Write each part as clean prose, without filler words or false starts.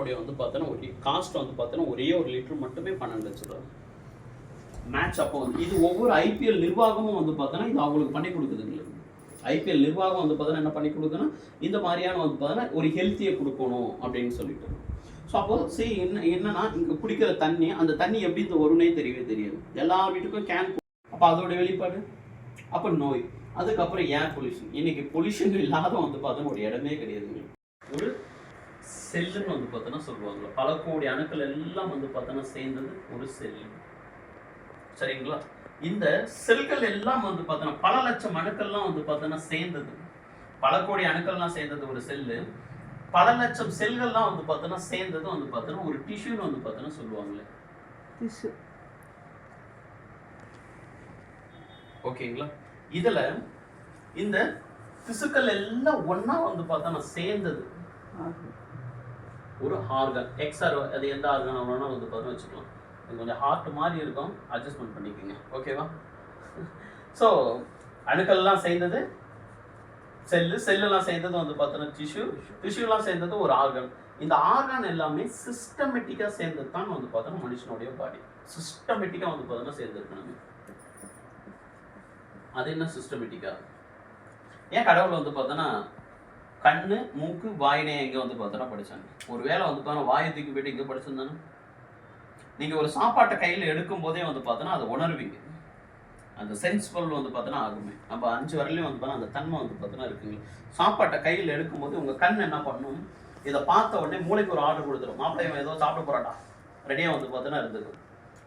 லிட்டரோடைய வந்து பார்த்தோன்னா ஒரு காஸ்ட் வந்து பார்த்தோன்னா ஒரே ஒரு லிட்டர் மட்டுமே 12 லட்சம் ரூபா மேட்ச். அப்போ வந்து இது ஒவ்வொரு ஐபிஎல் நிர்வாகமும் வந்து பார்த்தோன்னா இது அவங்களுக்கு பண்ணி கொடுக்குதுங்களே. ஐபிஎல் நிர்வாகம் வந்து பார்த்தோன்னா என்ன பண்ணி கொடுக்கணும், இந்த மாதிரியான வந்து பார்த்தோன்னா ஒரு ஹெல்த்தியை கொடுக்கணும் அப்படின்னு சொல்லிட்டு. ஸோ அப்போ சரி என்னன்னா இங்கே குடிக்கிற தண்ணி, அந்த தண்ணி எப்படி இந்த வரும்னே தெரியவே தெரியாது. எல்லா வீட்டுக்கும் கேன். அப்போ அதோட வெளிப்பாடு அப்போ நோய். அதுக்கப்புறம் ஏர் பொல்யூஷன். இன்னைக்கு பொல்யூஷன் இல்லாத வந்து பார்த்தோன்னா ஒரு இடமே கிடையாதுங்க. ஒரு செல்லுன்னு வந்து பார்த்தோன்னா சொல்லுவாங்க, பல கோடி அணுக்கள் எல்லாம் வந்து பார்த்தோன்னா சேர்ந்தது ஒரு செல்லு. சரிங்களா? இந்த செல்கள் எல்லாம் வந்து பார்த்தோன்னா பல லட்சம் அணுக்கள்லாம் வந்து பார்த்தோன்னா சேர்ந்தது, பல கோடி அணுக்கள்லாம் சேர்ந்தது ஒரு செல்லு. பல லட்சம் செல்கள்லாம் வந்து பார்த்தோன்னா சேர்ந்தது வந்து பார்த்தோன்னா ஒரு டிஷ்யூன்னு வந்து பார்த்தோன்னா சொல்லுவாங்களே. டிஷ்யூ. ஓகேங்களா? இதுல இந்த திசுக்கள் எல்லாம் ஒன்னா வந்து பார்த்தோன்னா சேர்ந்தது ஒரு ஆர்கன். எக்ஸ்ஆர் அது எந்த ஆர்கன் வேணா வந்து பார்த்தோன்னா வச்சுக்கலாம். கொஞ்சம் ஹார்ட் மாதிரி இருக்கும், அட்ஜஸ்ட்மெண்ட் பண்ணிக்கோங்க. ஓகேவா? ஸோ அணுக்கள்லாம் சேர்ந்தது செல்லு, செல்லுலாம் சேர்ந்தது வந்து பார்த்தோன்னா டிஷ்யூ, டிஷ்யூலாம் சேர்ந்தது ஒரு ஆர்கன். இந்த ஆர்கன் எல்லாமே சிஸ்டமேட்டிக்காக சேர்ந்தது தான் வந்து பார்த்தோன்னா மனுஷனுடைய பாடி. சிஸ்டமேட்டிக்காக வந்து பார்த்தோன்னா சேர்ந்துருக்கணும். அது என்ன சிஸ்டமேட்டிக்கா? ஏன் கடவுள் வந்து பார்த்தோன்னா கண்ணு மூக்கு வாயினே எங்கே வந்து பார்த்தோன்னா படித்தாங்க? ஒரு வேளை வந்து பார்த்தோன்னா வாயை தூக்கி போயிட்டு இங்கே படிச்சிருந்தானே. நீங்கள் ஒரு சாப்பாட்டை கையில் எடுக்கும் போதே வந்து பார்த்தோன்னா அதை உணர்வீங்க. அந்த சென்ஸ்ஃபுல் வந்து பார்த்தோன்னா ஆகுமே. நம்ம 5 வரலையும் வந்து பார்த்தா அந்த தன்மை வந்து பார்த்தோன்னா இருக்குங்க. சாப்பாட்டை கையில் எடுக்கும்போது உங்கள் கண் என்ன பண்ணும், இதை பார்த்த உடனே மூளைக்கு ஒரு ஆர்டர் கொடுத்துரும். மாப்பிள்ளைய ஏதோ சாப்பிட போகிறாட்டா ரெடியாக வந்து பார்த்தோன்னா இருந்தது.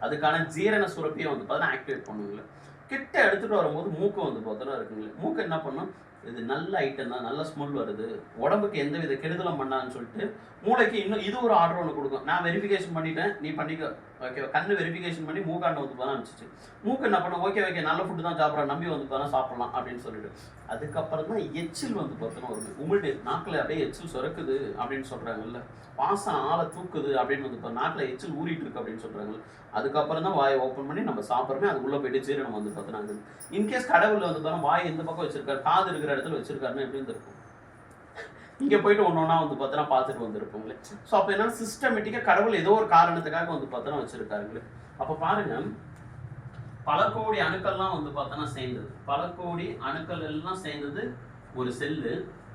அதுக்கான ஜீரண சுரப்பியை வந்து பார்த்தோன்னா ஆக்டிவேட் பண்ணுவீங்களே. கிட்ட எடுத்துகிட்டு வரும்போது மூக்கு வந்து பார்த்தோன்னா இருக்குங்களே. மூக்கு என்ன பண்ணும், இது நல்ல ஐட்டம் தான், நல்ல ஸ்மெல் வருது, உடம்புக்கு எந்த வித கெடுதலும் பண்ணான்னு சொல்லிட்டு மூளைக்கு இன்னும் இது ஒரு ஆர்டர் ஒன்று கொடுக்கும். நான் வெரிஃபிகேஷன் பண்ணிட்டேன், நீ பண்ணிக்க. ஓகே, கண்ணு வெரிஃபிகேஷன் பண்ணி மூக்காண்ட வந்து போனால் அனுப்பிச்சிச்சு. மூக்கு என்ன பண்ண, ஓகே ஓகே நல்ல ஃபுட்டு தான் சாப்பிட்றேன், நம்பி வந்து போனால் சாப்பிட்லாம் அப்படின்னு சொல்லிட்டு. அதுக்கப்புறம் தான் எச்சில் வந்து பார்த்தோன்னா ஒரு உமிழ்டு நாக்கில் அப்படியே எச்சில் சுரக்குது அப்படின்னு சொல்கிறாங்கல்ல. வாசம் ஆளை தூக்குது அப்படின்னு வந்து இப்போ நாக்கில் எச்சில் ஊறிட்டு இருக்கு அப்படின்னு சொல்கிறாங்கல்ல. அதுக்கப்புறம் தான் வாயை ஓப்பன் பண்ணி நம்ம சாப்பிட்றோமே, அதுக்குள்ளே போயிட்டு ஜீரணம் வந்து பார்த்தோன்னா. இன்கேஸ் கடவுள் வந்து பார்த்தோன்னா வாய் எந்த பக்கம் வச்சிருக்காரு, காது இருக்கிற இடத்துல வச்சிருக்காருன்னு எப்படி இருந்திருக்கும்? இங்கே போயிட்டு ஒன்று ஒன்றா வந்து பார்த்தோன்னா பார்த்துட்டு வந்துருப்போங்களே. ஸோ அப்போ என்னன்னா சிஸ்டமேட்டிக்காக கடவுள் ஏதோ ஒரு காரணத்துக்காக வந்து பார்த்தோன்னா வச்சிருக்காருங்களே. அப்போ பாருங்க, பல கோடி அணுக்கள்லாம் வந்து பார்த்தோன்னா சேர்ந்தது, பல கோடி அணுக்கள் எல்லாம் சேர்ந்தது ஒரு செல்லு.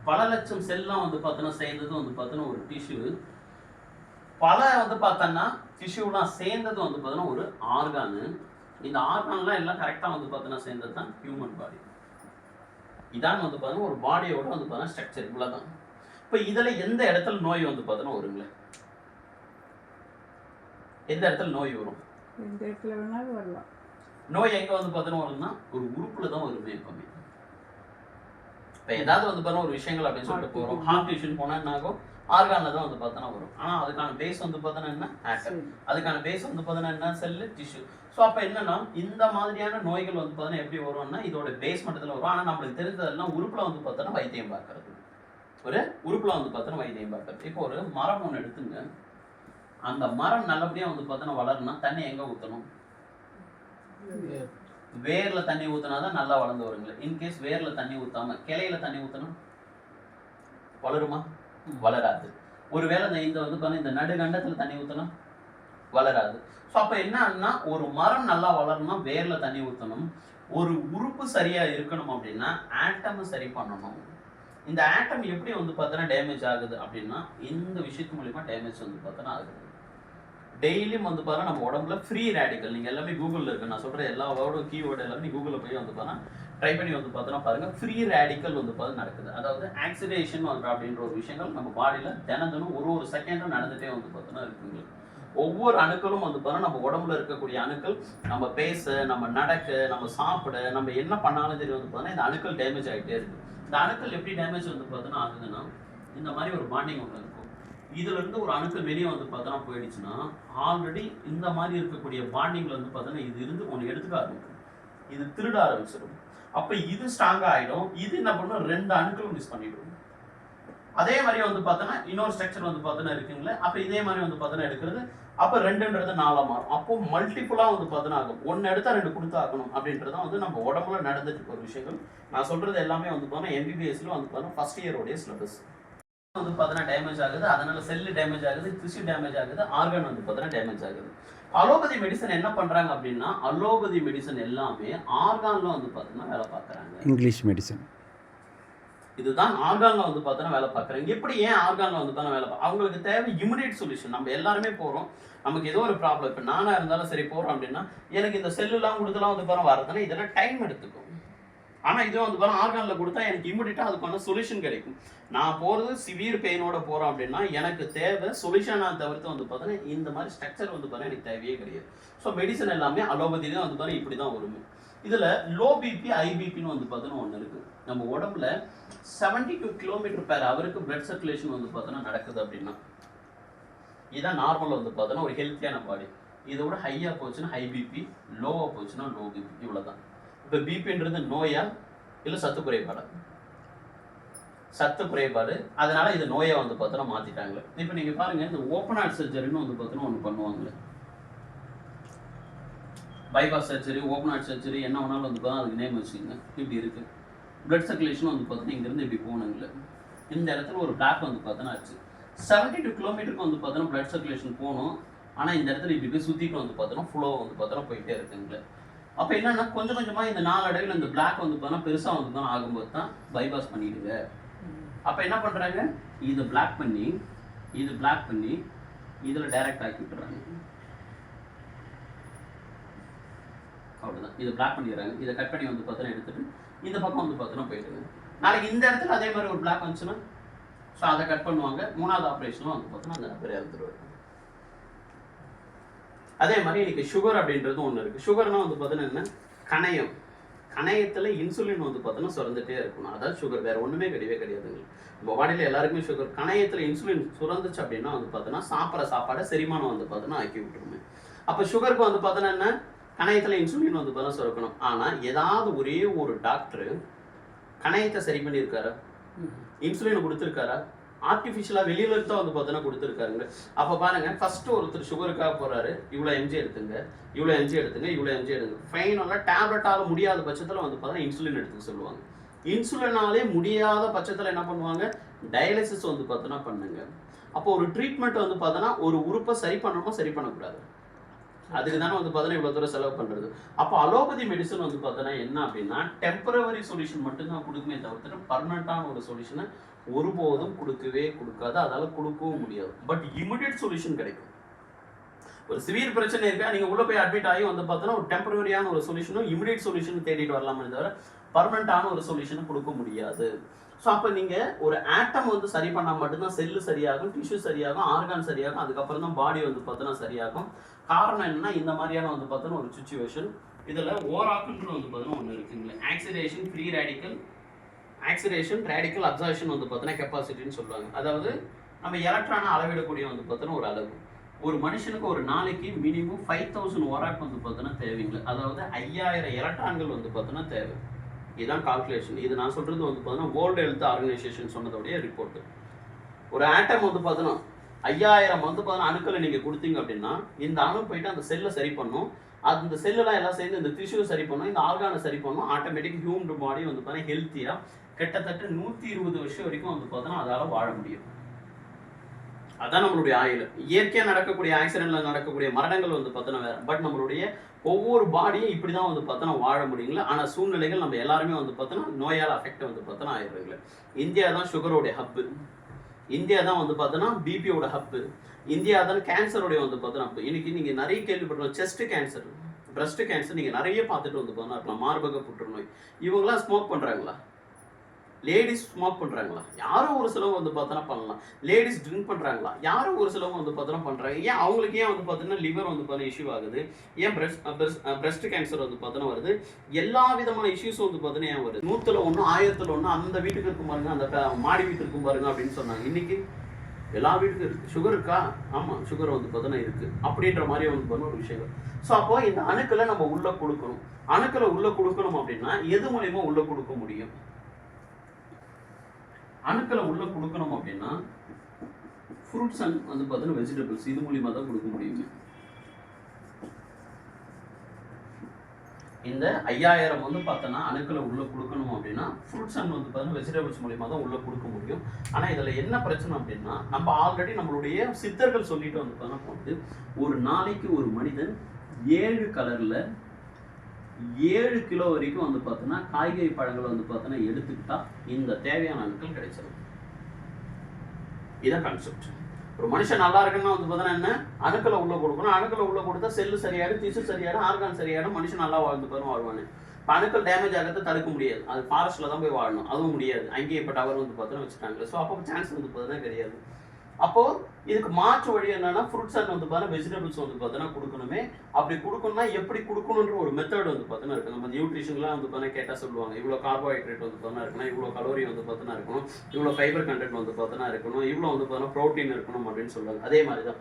பல லட்சம் செல்லாம் வந்து பார்த்தோன்னா சேர்ந்தது வந்து பார்த்தோன்னா ஒரு டிஷ்யூ. பல வந்து பார்த்தோன்னா டிஷ்யூலாம் சேர்ந்தது வந்து பார்த்தோன்னா ஒரு ஆர்கானு. இந்த ஆர்கான்லாம் எல்லாம் கரெக்டாக வந்து பார்த்தோன்னா சேர்ந்தது தான் ஹியூமன் பாடி. இதான் வந்து பார்த்தோன்னா ஒரு பாடியோட வந்து பார்த்தோன்னா ஸ்ட்ரக்சர் இவ்வளோ தான். இப்போ இதில் எந்த இடத்துல நோய் வந்து பார்த்தோன்னா வருங்களேன்? எந்த இடத்துல நோய் வரும்? எந்த இடத்துல வேணாலும் வரலாம். நோய் எங்கே வந்து பார்த்தோன்னா வரும்னா ஒரு உறுப்பில் தான் வருமே எப்பவுமே. இப்போ ஏதாவது வந்து பார்த்தோன்னா ஒரு விஷயங்கள் அப்படின்னு சொல்லிட்டு போகிறோம், ஹார்ட் டியூஷன் போனால் என்ன ஆகும், ஆர்கானில் தான் வந்து பார்த்தோன்னா வரும். ஆனால் அதுக்கான பேஸ் வந்து பார்த்தோன்னா என்ன, ஆட்டம். அதுக்கான பேஸ் வந்து பார்த்தோன்னா என்ன, செல்லு, டிஷ்யூ. ஸோ அப்போ என்னன்னா இந்த மாதிரியான நோய்கள் வந்து பார்த்தோன்னா எப்படி வரும்னா இதோட பேஸ் மட்டத்தில் வரும். ஆனால் நம்மளுக்கு தெரிஞ்சதெல்லாம் உறுப்பில் வந்து பார்த்தோன்னா வைத்தியம் பார்க்கறது, ஒரு உறுப்பில் வந்து பார்த்தோன்னா வைத்தியம் பார்க்கறது. இப்போ ஒரு மரம் ஒன்று எடுத்துங்க, அந்த மரம் நல்லபடியாக வந்து பார்த்தோன்னா வளரணும்னா தண்ணி எங்கே ஊற்றணும்? வேர்ல தண்ணி ஊற்றினா தான் நல்லா வளர்ந்து வருங்களே. இன்கேஸ் வேர்ல தண்ணி ஊற்றாம கிளையில தண்ணி ஊற்றணும், வளருமா? வளராது. ஒருவேளை இந்த வந்து இந்த நடுகண்டத்தில் தண்ணி ஊற்றணும், வளராது. ஸோ அப்போ என்னன்னா ஒரு மரம் நல்லா வளரணும்னா வேர்ல தண்ணி ஊற்றணும். ஒரு உறுப்பு சரியா இருக்கணும் அப்படின்னா ஆட்டம் சரி பண்ணணும். இந்த ஆட்டம் எப்படி வந்து பார்த்தோன்னா டேமேஜ் ஆகுது அப்படின்னா இந்த விஷயத்து மூலியமா டேமேஜ் வந்து பார்த்தோன்னா ஆகுது. டெய்லியும் வந்து பாருங்க நம்ம உடம்புல ஃப்ரீ ரேடிக்கல், நீங்கள் எல்லாமே கூகுளில் இருக்கு, நான் சொல்கிற எல்லா வேர்டும் கீவேர்டு எல்லாமே கூகுளில் போய் வந்து பாருங்க ட்ரை பண்ணி வந்து பார்த்தோன்னா பாருங்கள், ஃப்ரீ ரேடிக்கல் வந்து பார்த்து நடக்குது. அதாவது ஆக்சிடேஷன் அப்படின்ற ஒரு விஷயங்கள் நம்ம பாடியில் தினம் ஒரு செகண்டும் நடந்துகிட்டே வந்து பார்த்தோன்னா இருக்குங்க. ஒவ்வொரு அணுக்களும் வந்து பாருங்க நம்ம உடம்புல இருக்கக்கூடிய அணுக்கள் நம்ம பேச, நம்ம நடக்க, நம்ம சாப்பிட, நம்ம என்ன பண்ணாலும் சரி வந்து பார்த்தோன்னா இந்த அணுக்கள் டேமேஜ் ஆகிட்டே இருக்கு. இந்த அணுக்கள் எப்படி டேமேஜ் வந்து பார்த்தோன்னா ஆகுதுன்னா இந்த மாதிரி ஒரு பாண்டிங் ஒன்று இருக்கும். இதுல இருந்து ஒரு அணுக்கள் வெளியே வந்து பார்த்தோன்னா போயிடுச்சுன்னா ஆல்ரெடி இந்த மாதிரி இருக்கக்கூடிய பாண்டிங்ல வந்து பார்த்தோன்னா இது இருந்து ஒன்று எடுத்துக்க ஆரம்பிக்கும், இது திருட ஆரம்பிச்சிடும். அப்போ இது ஸ்ட்ராங்காக ஆகிடும். இது என்ன பண்ணும், 2 அணுக்களும் மிஸ் பண்ணிடும். அதே மாதிரி வந்து பார்த்தோன்னா இன்னொரு ஸ்ட்ரக்சர் வந்து பார்த்தோன்னா இருக்குங்களே. அப்போ இதே மாதிரி வந்து பார்த்தோன்னா எடுக்கிறது, அப்போ 2ன்றது 4 மாறும். அப்போ மல்டிப்புளாக வந்து பார்த்தோன்னா ஆகும். 1 எடுத்தா 2 கொடுத்து ஆகணும் அப்படின்றதான் வந்து நம்ம உடம்புல நடந்துட்டு ஒரு விஷயங்கள். நான் சொல்றது எல்லாமே வந்து பார்த்தோன்னா MBBSல வந்து பார்த்தோன்னா ஃபர்ஸ்ட் இயரோடைய சிலபஸ். வந்து பார்த்தீங்கன்னா டேமேஜ் ஆகுது, அதனால செல்லு டேமேஜ் ஆகுது, டிஷ்யூ டேமேஜ் ஆகுது, ஆர்கன் வந்து பார்த்தீங்கன்னா டேமேஜ் ஆகுது. அலோபதி மெடிசன் என்ன பண்றாங்க அப்படின்னா, அலோபதி மெடிசன் எல்லாமே ஆர்கான்ல வந்து பார்த்தீங்கன்னா வேலை பார்க்குறாங்க. இங்கிலீஷ் மெடிசன் இதுதான் ஆர்கான்ல வந்து பார்த்தீங்கன்னா வேலை பார்க்குறாங்க. எப்படி ஏன் ஆர்கான்ல வந்து பார்த்தீங்கன்னா வேலை அவங்களுக்கு தேவை இமிடியேட் சொல்யூஷன். நம்ம எல்லாருமே போறோம், நமக்கு ஏதோ ஒரு ப்ராப்ளம், இப்போ நானா இருந்தாலும் சரி போறோம் அப்படின்னா எனக்கு இந்த செல்லுலாம் கொடுத்துலாம் வந்து பார்த்தா வரதுன்னா இதெல்லாம் டைம் எடுத்துக்கும். ஆனால் இதுவும் வந்து பார்த்தா ஆர்கான்ல கொடுத்தா எனக்கு இமிடியேட்டாக அதுக்கான சொல்யூஷன் கிடைக்கும். நான் போகிறது சிவியர் பெயினோட போகிறோம் அப்படின்னா எனக்கு தேவை சொல்யூஷனாக தவிர்த்து வந்து பார்த்தீங்கன்னா இந்த மாதிரி ஸ்ட்ரக்சர் வந்து பார்த்தா எனக்கு தேவையே கிடையாது. ஸோ மெடிசன் எல்லாமே அலோபதியிலே வந்து பார்த்தா இப்படி தான் வரும். இதில் லோ பிபி ஐபிபின்னு வந்து பார்த்தோன்னா ஒன்று இருக்குது. நம்ம உடம்புல 72 km/h பிளட் சர்க்குலேஷன் வந்து பார்த்தோன்னா நடக்குது அப்படின்னா இதுதான் நார்மல் வந்து பார்த்தோன்னா ஒரு ஹெல்த்தியான பாடி. இதை விட ஹையாக போச்சுன்னா ஹை பிபி, லோவாக போச்சுன்னா லோ பிபி, இவ்வளோ தான். இப்போ பிபின்றது நோயா இல்லை சத்து குறைபாடா? சத்து குறைபாடு, அதனால இது நோயை வந்து பார்த்தோன்னா மாற்றிட்டாங்களே. இப்போ நீங்கள் பாருங்கள், இந்த ஓப்பன் ஹார்ட் சர்ஜரின்னு வந்து பார்த்தோன்னா ஒன்று பண்ணுவாங்களே, bypass surgery, open heart surgery, என்ன வேணாலும் வந்து பார்த்தா அதுக்கு நேம் வச்சுக்கோங்க. இப்படி இருக்குது. பிளட் சர்க்குலேஷன் வந்து பார்த்தோன்னா இங்கேருந்து இப்படி போகணுங்களே, இந்த இடத்துல ஒரு பிளாக் வந்து பார்த்தோன்னா ஆச்சு. 72 km வந்து பார்த்தோன்னா பிளட் சர்க்குலேஷன் போகணும். ஆனால் இந்த இடத்துல இப்படி போய் சுற்றிட்டு வந்து பார்த்தோன்னா ஃப்ளோ வந்து பார்த்தோன்னா போயிட்டே இருக்குங்களே. அப்போ என்னன்னா கொஞ்சம் கொஞ்சமாக இந்த நாளடைவில் இந்த பிளாக் வந்து பார்த்தோன்னா பெருசாக வந்து பார்த்தோன்னா ஆகும்போது தான் பைபாஸ் பண்ணிடுங்க. அப்போ என்ன பண்ணுறாங்க, இதை பிளாக் பண்ணி இதில் டைரக்ட் ஆக்கி விட்டுறாங்க. அவ்வளோதான், இதை பிளாக் பண்ணிடுறாங்க. இதை கட் பண்ணி வந்து பார்த்தோன்னா எடுத்துட்டு இந்த பக்கம் வந்து பார்த்தோன்னா போயிடுங்க. நாளைக்கு இந்த இடத்துல அதே மாதிரி ஒரு பிளாக் வந்துச்சுன்னா ஸோ அதை கட் பண்ணுவாங்க. 3வது ஆப்ரேஷனும் வந்து பார்த்தோன்னா அந்த நபர் இறந்துருவாங்க. அதே மாதிரி இன்னைக்கு சுகர் அப்படின்றது ஒன்று இருக்குது. சுகர்னால் வந்து பார்த்தோன்னா என்ன, கணையம், கணையத்தில் இன்சுலின் வந்து பார்த்தோன்னா சுரந்துட்டே இருக்கணும். அதாவது சுகர் வேறு ஒன்றுமே கிடையாதுங்க. நம்ம பாடியில் எல்லாருக்குமே சுகர். கணையத்தில் இன்சுலின் சுரந்துச்சு அப்படின்னா வந்து பார்த்தோன்னா சாப்பிட்ற சாப்பாடை செரிமானம் வந்து பார்த்தோன்னா ஆக்கி விட்டுருமே. அப்போ சுகருக்கு வந்து பார்த்தோன்னா என்ன, கணையத்தில் இன்சுலின் வந்து பார்த்தா சுரக்கணும். ஆனால் ஏதாவது ஒரே ஒரு டாக்டர் கணையத்தை சரி பண்ணியிருக்காரா, இன்சுலின் கொடுத்துருக்காரா? ஆர்டிஃபிஷியலாக வெளியில இருந்தா வந்து பார்த்தோன்னா கொடுத்துருக்காருங்க. அப்போ பாருங்க, ஃபர்ஸ்ட் ஒருத்தர் சுகருக்காக போறாரு, இவ்வளோ எம்ஜி எடுத்துங்க, இவ்வளோ எம்ஜி எடுங்க. ஃபைனலாக டேப்லெட்டால முடியாத பட்சத்தில் வந்து பார்த்தா இன்சுலின் எடுத்துக்க சொல்லுவாங்க. இன்சுலினாலே முடியாத பட்சத்தில் என்ன பண்ணுவாங்க, டயாலிசிஸ் வந்து பார்த்தோன்னா பண்ணுங்க. அப்போ ஒரு ட்ரீட்மெண்ட் வந்து பார்த்தோன்னா ஒரு உறுப்பை சரி பண்ணணுமா சரி பண்ணக்கூடாது, அதுக்கு தானே வந்து பார்த்தோன்னா இவ்வளோ தூரம் செலவு பண்ணுறது. அப்போ அலோபதி மெடிசன் வந்து பார்த்தோன்னா என்ன அப்படின்னா டெம்பரவரி சொல்யூஷன் மட்டும்தான் கொடுக்குமே தவிர்த்துட்டு பர்மனண்டான ஒரு சொல்யூஷனை ஒருபோதும் கொடுக்காது, அதால் கொடுக்கவும் முடியாது. பட் இமிடியேட் சொல்யூஷன் கிடைக்கும். ஒரு சிவியர் பிரச்சனை இருக்கா, நீங்கள் உள்ளே போய் அட்மிட் ஆகி வந்து பார்த்தோன்னா ஒரு டெம்பரரியான ஒரு சொல்யூஷனும் இமிடியேட் சொல்யூஷன் தேடிட்டு வரலாமே தவிர பர்மனண்டான ஒரு சொல்யூஷனும் கொடுக்க முடியாது. ஸோ அப்போ நீங்கள் ஒரு ஆட்டம் வந்து சரி பண்ணால் மட்டும்தான் செல்லு சரியாகும், டிஷ்யூ சரியாகும், ஆர்கான் சரியாகும், அதுக்கப்புறம் தான் பாடி வந்து பார்த்தோன்னா சரியாகும். காரணம் என்னன்னா இந்த மாதிரியான வந்து பார்த்தோன்னா ஒரு சுச்சுவேஷன். இதில் ஓராக்குன்னு வந்து பார்த்தோன்னா ஒன்று இருக்குங்களே, oxidation, free radical, oxidation, radical observation வந்து பார்த்தோன்னா கெப்பாசிட்டின்னு சொல்லுவாங்க. அதாவது நம்ம எலக்ட்ரானை அளவிடக்கூடிய வந்து பார்த்தோன்னா ஒரு அளவு. ஒரு மனுஷனுக்கு ஒரு நாளைக்கு மினிமம் 5000 ஓராக் வந்து பார்த்தோன்னா தேவைங்களே, அதாவது 5000 எலக்ட்ரான்கள் வந்து பார்த்தோன்னா தேவை. இதுதான் கால்குலேஷன். இது நான் சொல்கிறது வந்து பார்த்தோன்னா வேர்ல்டு ஹெல்த் ஆர்கனைசேஷன் சொன்னதோடைய ரிப்போர்ட்டு. ஒரு ஆட்டம் வந்து பார்த்தோன்னா 5000 வந்து பார்த்தோன்னா அணுக்களை நீங்கள் கொடுத்தீங்க அப்படின்னா இந்த அணு போயிட்டு அந்த செல்லை சரி பண்ணும், அந்த செல்லெல்லாம் எல்லாம் சேர்ந்து இந்த டிஷ்யூ சரி பண்ணும், இந்த ஆர்கானை சரி பண்ணும். ஆட்டோமேட்டிக் ஹியூமன் பாடி வந்து பார்த்தீங்கன்னா ஹெல்த்தியாக கிட்டத்தட்ட 120 வருஷம் வரைக்கும் வந்து பார்த்தோன்னா அதால் வாழ முடியும். அதான் நம்மளுடைய ஆயுள். இயற்கையாக நடக்கக்கூடிய ஆக்சிடென்ட்ல நடக்கக்கூடிய மரணங்கள் வந்து பார்த்தோன்னா வேறு. பட் நம்மளுடைய ஒவ்வொரு பாடியும் இப்படி தான் வந்து பார்த்தோன்னா வாழ முடியுங்களா. ஆனால் சூழ்நிலைகள் நம்ம எல்லாருமே வந்து பார்த்தோன்னா நோயால் அஃபெக்ட் வந்து பார்த்தோன்னா ஆயிடுறீங்களே. இந்தியா தான் சுகரோடைய ஹப்பு, இந்தியா தான் வந்து பார்த்தோன்னா பிபியோட ஹப்பு, இந்தியா தான் கேன்சருடைய வந்து பார்த்தோன்னா ஹப்பு. இன்னைக்கு நீங்கள் நிறைய கேள்விப்பட்டோம், செஸ்ட் கேன்சர், பிரஸ்ட் கேன்சர் நீங்கள் நிறைய பார்த்துட்டு வந்து பார்த்தோன்னா இருக்கலாம். மார்பக புற்றுநோய், இவங்களாம் ஸ்மோக் பண்ணுறாங்களா? லேடிஸ் ஸ்மோக் பண்ணுறாங்களா? யாரோ ஒரு சிலவங்க வந்து பார்த்தோன்னா பண்ணலாம். லேடிஸ் ட்ரிங்க் பண்ணுறாங்களா? யாரோ ஒரு சிலவங்க வந்து பார்த்தோன்னா பண்ணுறாங்க. ஏன் அவங்களுக்கு ஏன் வந்து பார்த்தீங்கன்னா லிவர் வந்து பார்த்தீங்கன்னா இஷ்யூ ஆகுது, ஏன் பிரஸ்ட் கேன்சர் வந்து பார்த்தோன்னா வருது, எல்லா விதமான இஷ்யூஸும் வந்து பார்த்தீங்கன்னா ஏன் வருது? 100ல் 1, 1000ல் 1, அந்த வீட்டுக்கு இருக்கும் பாருங்க, அந்த மாடி வீட்டுக்கு இருக்கும் பாருங்க அப்படின்னு சொன்னாங்க. இன்னைக்கு எல்லா வீட்டுக்கும் இருக்குது. சுகர் இருக்கா? ஆமாம், சுகர் வந்து பார்த்தோன்னா இருக்குது அப்படின்ற மாதிரி வந்து பார்த்தோன்னா ஒரு விஷயம். ஸோ அப்போ இந்த அணுக்களை நம்ம உள்ளே கொடுக்கணும். அணுக்களை உள்ளே கொடுக்கணும் அப்படின்னா எது மூலயமா உள்ளே கொடுக்க முடியும்? அணுக்களை உள்ள கொடுக்கணும் அப்படின்னா ஃப்ரூட்ஸ் அண்ட் வந்து பார்த்தீங்கன்னா வெஜிடபிள்ஸ், இது மூலியமாக தான் கொடுக்க முடியுங்க. இந்த 5000 வந்து பார்த்தோன்னா அணுக்களை உள்ளே கொடுக்கணும் அப்படின்னா ஃப்ரூட்ஸ் அண்ட் வந்து பார்த்தீங்கன்னா வெஜிடபிள்ஸ் மூலிமா தான் உள்ளே கொடுக்க முடியும். ஆனால் இதில் என்ன பிரச்சனை அப்படின்னா நம்ம ஆல்ரெடி நம்மளுடைய சித்தர்கள் சொல்லிட்டு வந்து பார்த்தோன்னா போட்டு ஒரு நாளைக்கு ஒரு மனிதன் 7 கலரில் 7 கிலோ வரைக்கும் வந்து பார்த்தோன்னா காய்கறி பழங்களை வந்து பார்த்தோன்னா எடுத்துக்கிட்டா இந்த தேவையான அணுக்கள் கிடைச்சிடும். இதான் கான்செப்ட். ஒரு மனுஷன் நல்லா இருக்குன்னா வந்து பார்த்தோன்னா என்ன, அணுக்களை உள்ள கொடுக்கணும். அணுக்களை உள்ள கொடுத்தா செல்லு சரியாயிடும், திசு சரியாயிடும், ஆர்கான் சரியாயிடும், மனுஷன் நல்லா வாழ்ந்து போயிடும் வாழ்வானு. இப்போ அணுக்கள் டேமேஜ் ஆகிறத தடுக்க முடியாது, அது ஃபாரஸ்ட்டில் தான் போய் வாழணும், அதுவும் முடியாது. அங்கேயே இப்போ டவர் வந்து பார்த்தோன்னா வச்சுட்டாங்க. ஸோ அப்போ சான்ஸ் வந்து பார்த்தோன்னா கிடையாது. அப்போது இதுக்கு மாற்று வழி என்னன்னா ஃப்ரூட்ஸ் அண்ட் வந்து பார்த்தோன்னா வெஜிடபிள்ஸ் வந்து பார்த்தோன்னா கொடுக்கணுமே. அப்படி கொடுக்கணும்னா எப்படி கொடுக்கணுன்ற ஒரு மெத்தட் வந்து பார்த்தோன்னா இருக்குது. நம்ம நியூட்ரிஷன்லாம் வந்து பார்த்தோன்னா கேட்டால் சொல்லுவாங்க, இவ்வளோ கார்போஹைட்ரேட் வந்து பார்த்தோன்னா இருக்கணும், இவ்வளோ கலோரி வந்து பார்த்தோன்னா இருக்கணும், இவ்வளோ ஃபைபர் கண்டென்ட் வந்து பார்த்தோன்னா இருக்கணும், இவ்வளோ வந்து பார்த்தோன்னா ப்ரோட்டீன் இருக்கணும் அப்படின்னு சொல்லுவாங்க. அதே மாதிரி தான்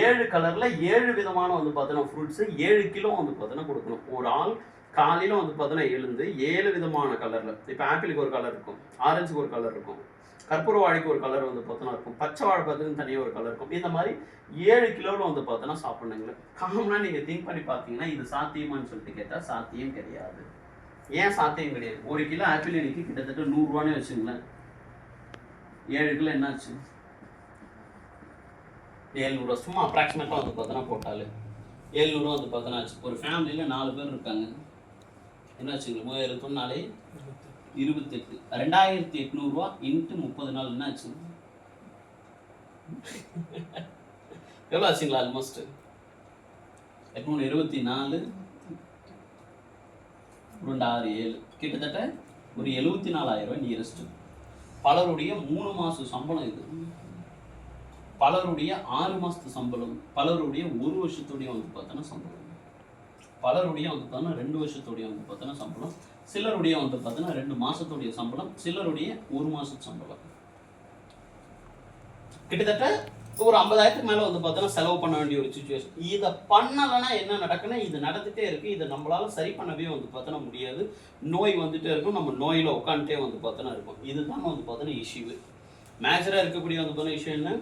7 கலரில் 7 விதமான வந்து பார்த்தோன்னா ஃப்ரூட்ஸு 7 கிலோ வந்து பார்த்தோன்னா கொடுக்கணும். ஒரு ஆள் காலையில் வந்து பார்த்தோன்னா எழுந்து 7 விதமான கலரில், இப்போ ஆப்பிளுக்கு ஒரு கலர் இருக்கும், ஆரஞ்சுக்கு ஒரு கலர் இருக்கும், கற்பூர வாழைக்கு ஒரு கலர் வந்து பார்த்தோன்னா இருக்கும், பச்சை வாழை பார்த்துன்னு தனியாக ஒரு கலர் இருக்கும். இந்த மாதிரி 7 கிலோவில் வந்து பார்த்தோன்னா சாப்பிட்ணுங்களே. காமனாக நீங்கள் திங்க் பண்ணி பார்த்தீங்கன்னா இது சாத்தியமானு சொல்லிட்டு கேட்டால் சாத்தியம் கிடையாது. ஏன் சாத்தியம் கிடையாது? 1 கிலோ ஆப்பிள் இன்னைக்கு கிட்டத்தட்ட 100 ரூபானே வச்சுங்களேன். 7 கிலோ என்னாச்சு? 700 சும்மா அப்ராக்சிமேட்டாக வந்து பார்த்தோன்னா போட்டாலே 700 வந்து பார்த்தோன்னா ஆச்சு. ஒரு ஃபேமிலியில் 4 பேர் இருக்காங்க, என்னாச்சுங்க 3000 நாளே 28 2800 ரூபா இன்ட்டு 30 நாள் என்னாச்சு? எவ்வளோ ஆச்சுங்களா? ஆல்மோஸ்ட் 824 267 கிட்டத்தட்ட ஒரு 74,000 ரூபாய் நியரஸ்ட். பலருடைய 3 மாசம் சம்பளம் இது, பலருடைய 6 மாசத்து சம்பளம், பலருடைய 1 வருஷத்துடைய வந்து பார்த்தோன்னா சம்பளம், பலருடைய வந்து பார்த்தோன்னா 2 வருஷத்துடைய வந்து பார்த்தோன்னா சம்பளம், சிலருடைய வந்து பார்த்தோன்னா 2 மாசத்துடைய சம்பளம், சிலருடைய 1 மாசத்து சம்பளம். கிட்டத்தட்ட ஒரு 50,000க்கு மேலே வந்து பார்த்தோன்னா செலவு பண்ண வேண்டிய ஒரு சுச்சுவேஷன். இதை பண்ணலைன்னா என்ன நடக்குன்னா இது நடந்துகிட்டே இருக்குது. இதை நம்மளால சரி பண்ணவே வந்து பார்த்தோன்னா முடியாது. நோய் வந்துகிட்டே இருக்கும், நம்ம நோயில் உட்காந்துட்டே வந்து பார்த்தோன்னா இருக்கும். இதுதான் வந்து பார்த்தோன்னா இஷ்யூ. மேஜராக இருக்கக்கூடிய வந்து பார்த்தோன்னா இஷ்யூ என்ன,